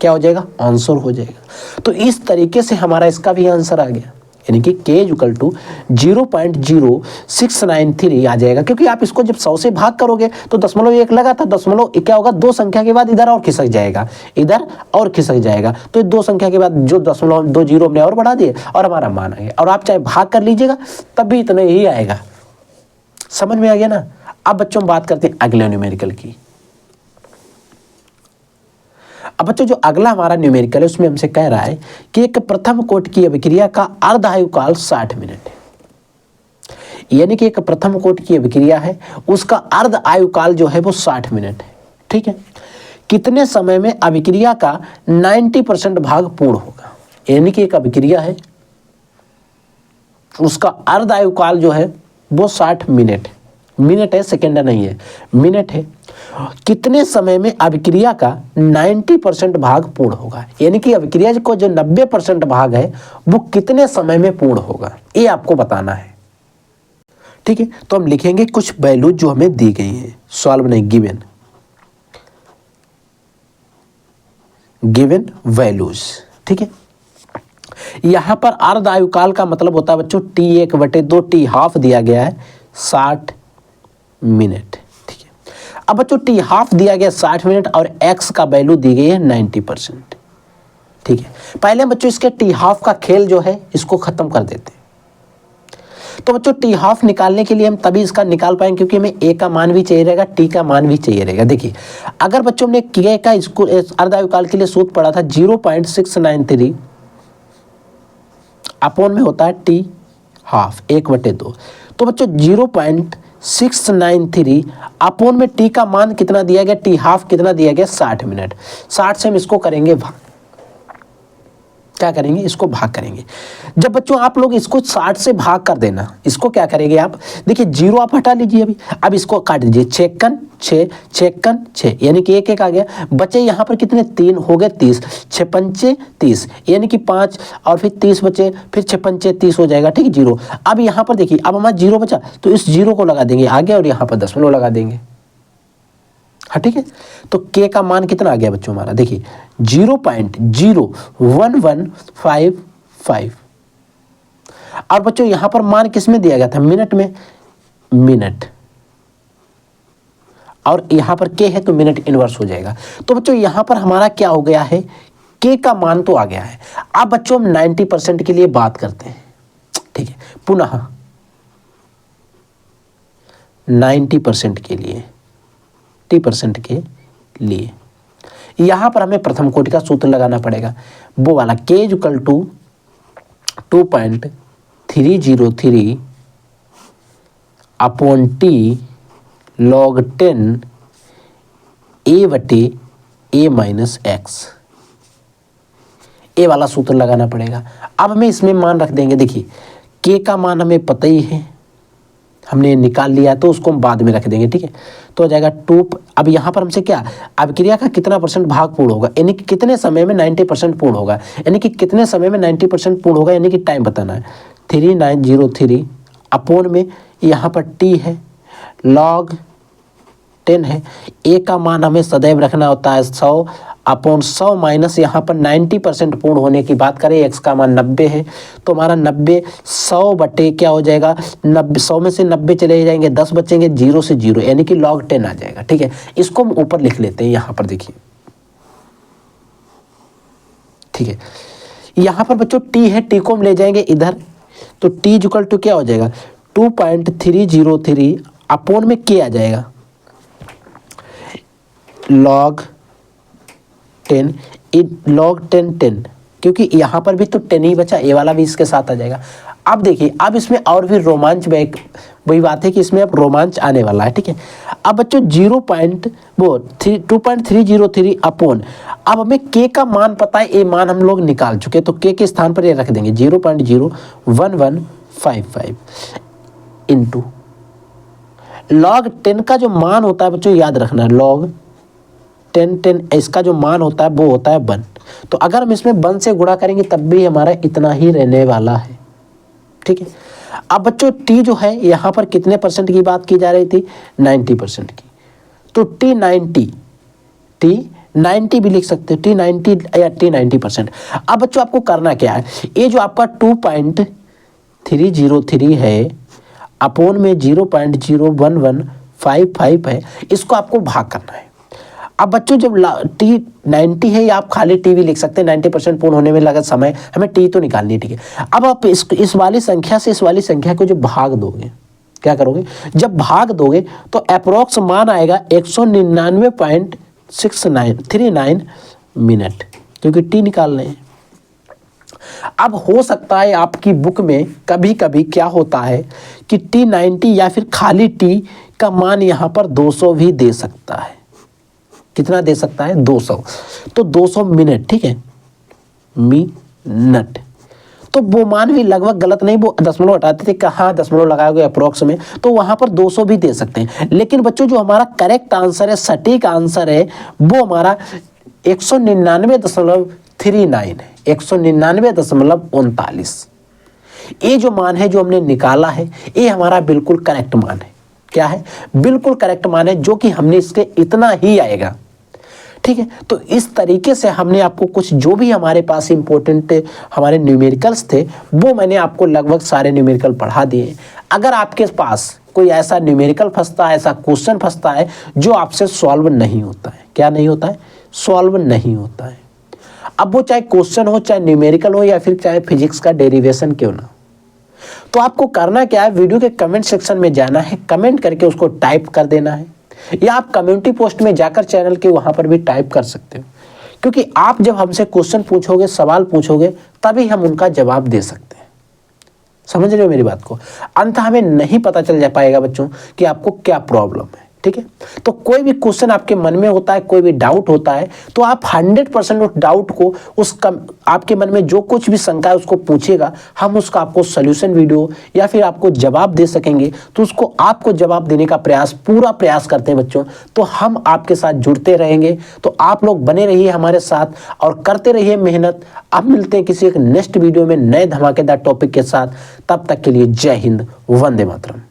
क्या हो जाएगा, आंसर हो जाएगा। तो इस तरीके से हमारा इसका भी आंसर आ गया, यानी कि k इक्वल टू 0.0693 आ जाएगा, क्योंकि आप इसको जब 100 से भाग करोगे तो दशमलव एक लगा था, दशमलव क्या होगा, दो संख्या के बाद इधर और खिसक जाएगा, इधर और खिसक जाएगा, तो दो संख्या के बाद जो दशमलव 2 जीरो हमने और बढ़ा दिए और हमारा मान आ गया। और आप चाहे भाग कर लीजिएगा तब भी इतना ही आएगा। समझ में आ गया ना। अब बच्चों बात करते हैं अगले न्यूमेरिकल की। अब बच्चों जो अगला हमारा न्यूमेरिकल है उसमें हमसे कह रहा है कि एक प्रथम कोटि की अभिक्रिया का अर्ध आयुकाल 60 मिनट है, यानी कि एक प्रथम कोटि की अभिक्रिया है उसका अर्ध आयुकाल जो है वो 60 मिनट है। ठीक है, कितने समय में अभिक्रिया का 90% भाग पूर्ण होगा, यानी कि एक अभिक्रिया है उसका अर्ध आयुकाल जो है वो 60 मिनट है, मिनट है सेकेंड नहीं है, मिनट है। कितने समय में अभिक्रिया का 90% भाग पूर्ण होगा, यानी कि अभिक्रिया को जो 90% भाग है वो कितने समय में पूर्ण होगा, ये आपको बताना है। ठीक है, तो हम लिखेंगे कुछ वैल्यूज जो हमें दी गई है, सॉल्व नहीं, गिवन वैल्यूज। ठीक है, यहां पर अर्ध आयुकाल का मतलब होता है बच्चों T1/2, T हाफ दिया गया है 60 मिनट। ठीक है, अब बच्चों T हाफ दिया गया 60 मिनट और x का वैल्यू दी गई है 90%। ठीक है, पहले बच्चों इसके T हाफ का खेल जो है इसको खत्म कर देते हैं। तो बच्चों T हाफ निकालने के लिए हम तभी इसका निकाल पाएंगे क्योंकि हमें a का मान भी चाहिए रहेगा, t का मान भी चाहिए रहेगा। देखिए अगर बच्चों हमने k का इसको अर्ध आयुकाल के लिए सूत्र पढ़ा था 0.693 अपॉन में होता है T हाफ 1/2, तो बच्चों 0.693 अपॉन में t का मान कितना दिया गया, T हाफ कितना दिया गया 60 मिनट। 60 से हम इसको करेंगे भाग, क्या करेंगे, इसको भाग करेंगे। जब बच्चों आप लोग इसको 60 से भाग कर देना, इसको क्या करेंगे आप, देखिए जीरो आप हटा लीजिए अभी, अब इसको काट दीजिए, 6 यानी कि एक आ गया, बचे यहाँ पर कितने 3 हो गए 30, 6 पंचे 30 यानी कि 5 और फिर 30 बचे, फिर 6 पंचे 30 हो जाएगा। ठीक, जीरो। अब यहाँ पर देखिए अब हमारा जीरो बचा तो इस जीरो को लगा देंगे आगे और यहाँ पर दशमलव लगा देंगे। हाँ ठीक है, तो k का मान कितना आ गया बच्चों हमारा, देखिए 0.01155। और बच्चों यहां पर मान किस में दिया गया था, मिनट में, मिनट, और यहां पर k है तो मिनट इनवर्स हो जाएगा। तो बच्चों यहां पर हमारा क्या हो गया है, k का मान तो आ गया है। अब बच्चों हम 90% के लिए बात करते हैं। ठीक है, पुनः 90% के लिए, 90% के लिए यहां पर हमें प्रथम कोटि का सूत्र लगाना पड़ेगा, वो वाला k equal to 2.303 upon t log 10 a/a-x, A वाला सूत्र लगाना पड़ेगा। अब हमें इसमें मान रख देंगे, देखिए k का मान हमें पता ही है, हमने निकाल लिया तो उसको हम बाद में रख देंगे। ठीक है, तो हो जाएगा 2। अब यहाँ पर हमसे क्या, अभिक्रिया का कितना % भाग पूर्ण होगा, यानी कि कितने समय में 90% पूर्ण होगा, यानी कि कितने समय में 90% पूर्ण होगा, यानी कि टाइम बताना है। 3903 अपॉन में यहाँ पर t है, log 10 है, a का मान हमें सदैव रखना होता है 100 अपॉन 100 माइनस यहाँ पर 90% पूर्ण होने की बात करें, x का मान 90 है तो हमारा 90 100 बटे क्या हो जाएगा, 90 100 में से 90 चले जाएंगे, 10 बचेंगे, 0 से 0 यानी कि log 10 आ जाएगा। ठीक है, इसको हम ऊपर लिख लेते हैं, यहाँ पर देखिए। ठीक है, यहाँ पर बच्चों t है, t को हम ले जाएंगे इधर, तो t इक्वल टू क्या हो जाएगा 2.303 अपॉन में k आ जाएगा log 10 10 क्योंकि यहाँ पर भी तो 10 ही बचा, ए वाला भी इसके साथ आ जाएगा। अब देखिए, अब इसमें और भी रोमांच वही बात है कि इसमें अब रोमांच आने वाला है, ठीक है। अब बच्चों 2.303 अपॉन, अब हमें के का मान पता है, ए मान हम लोग निकाल चुके, तो के स्थान पर ये रख देंगे 0.01155 इंटू लॉग 10 का जो मान होता है बच्चों याद रखना, लॉग 10 इसका जो मान होता है वो होता है 1। तो अगर हम इसमें 1 से गुणा करेंगे तब भी हमारा इतना ही रहने वाला है, ठीक है। अब बच्चों टी जो है यहाँ पर कितने परसेंट की बात की जा रही थी, 90% की, तो टी 90 भी लिख सकते हो, टी 90 या टी 90%। अब बच्चों आपको करना क्या है, ये जो आपका 2.303 है अपोन में 0.01155 है, इसको आपको भाग करना है। अब बच्चों जब टी 90 है, या आप खाली टी भी लिख सकते हैं, 90% पूर्ण होने में लगा समय, हमें टी तो निकालनी है, ठीक है। अब आप इस वाली संख्या से इस वाली संख्या को जब भाग दोगे, क्या करोगे, जब भाग दोगे तो अप्रोक्स मान आएगा 199.6939 मिनट, क्योंकि टी निकालने हैं। अब हो सकता है आपकी बुक में कभी कभी क्या होता है कि टी 90 या फिर खाली टी का मान यहाँ पर 200 भी दे सकता है। कितना दे सकता है, 200, तो 200 मिनट, ठीक है, मिनट। तो वो मान भी लगभग गलत नहीं, वो दशमलव हटाते थे, कहाँ दशमलव लगाओगे अप्रोक्स में, तो वहाँ पर 200 भी दे सकते हैं। लेकिन बच्चों जो हमारा करेक्ट आंसर है, सटीक आंसर है, वो हमारा 199.39 है, 199.39। ये जो मान है जो हमने निकाला है, ये हमारा बिल्कुल करेक्ट मान है। क्या है, बिल्कुल करेक्ट मान है, जो कि हमने इसके इतना ही आएगा, ठीक है। तो इस तरीके से हमने आपको कुछ जो भी हमारे पास इंपॉर्टेंट हमारे न्यूमेरिकल्स थे, वो मैंने आपको लगभग सारे न्यूमेरिकल पढ़ा दिए। अगर आपके पास कोई ऐसा न्यूमेरिकल फंसता है, ऐसा क्वेश्चन फंसता है जो आपसे सॉल्व नहीं होता है, क्या नहीं होता है, सॉल्व नहीं होता है, अब वो चाहे क्वेश्चन हो, चाहे न्यूमेरिकल हो, या फिर चाहे फिजिक्स का डेरिवेशन क्यों ना, तो आपको करना क्या है, वीडियो के कमेंट सेक्शन में जाना है, कमेंट करके उसको टाइप कर देना है, या आप कम्युनिटी पोस्ट में जाकर चैनल के वहां पर भी टाइप कर सकते हो। क्योंकि आप जब हमसे क्वेश्चन पूछोगे, सवाल पूछोगे, तभी हम उनका जवाब दे सकते हैं। समझ रहे हो मेरी बात को, अंत हमें नहीं पता चल जा पाएगा बच्चों कि आपको क्या प्रॉब्लम है, ठीक है। तो कोई भी क्वेश्चन आपके मन में होता है, कोई भी डाउट होता है, तो आप 100% उस डाउट को, आपके मन में जो कुछ भी शंका है उसको पूछिएगा, हम उसका आपको सोल्यूशन वीडियो या फिर आपको जवाब दे सकेंगे। तो उसको आपको जवाब देने का पूरा प्रयास करते हैं बच्चों, तो हम आपके साथ जुड़ते रहेंगे। तो आप लोग बने रहिए हमारे साथ और करते रहिए मेहनत। अब मिलते हैं किसी एक नेक्स्ट वीडियो में नए धमाकेदार टॉपिक के साथ, तब तक के लिए जय हिंद, वंदे मातरम।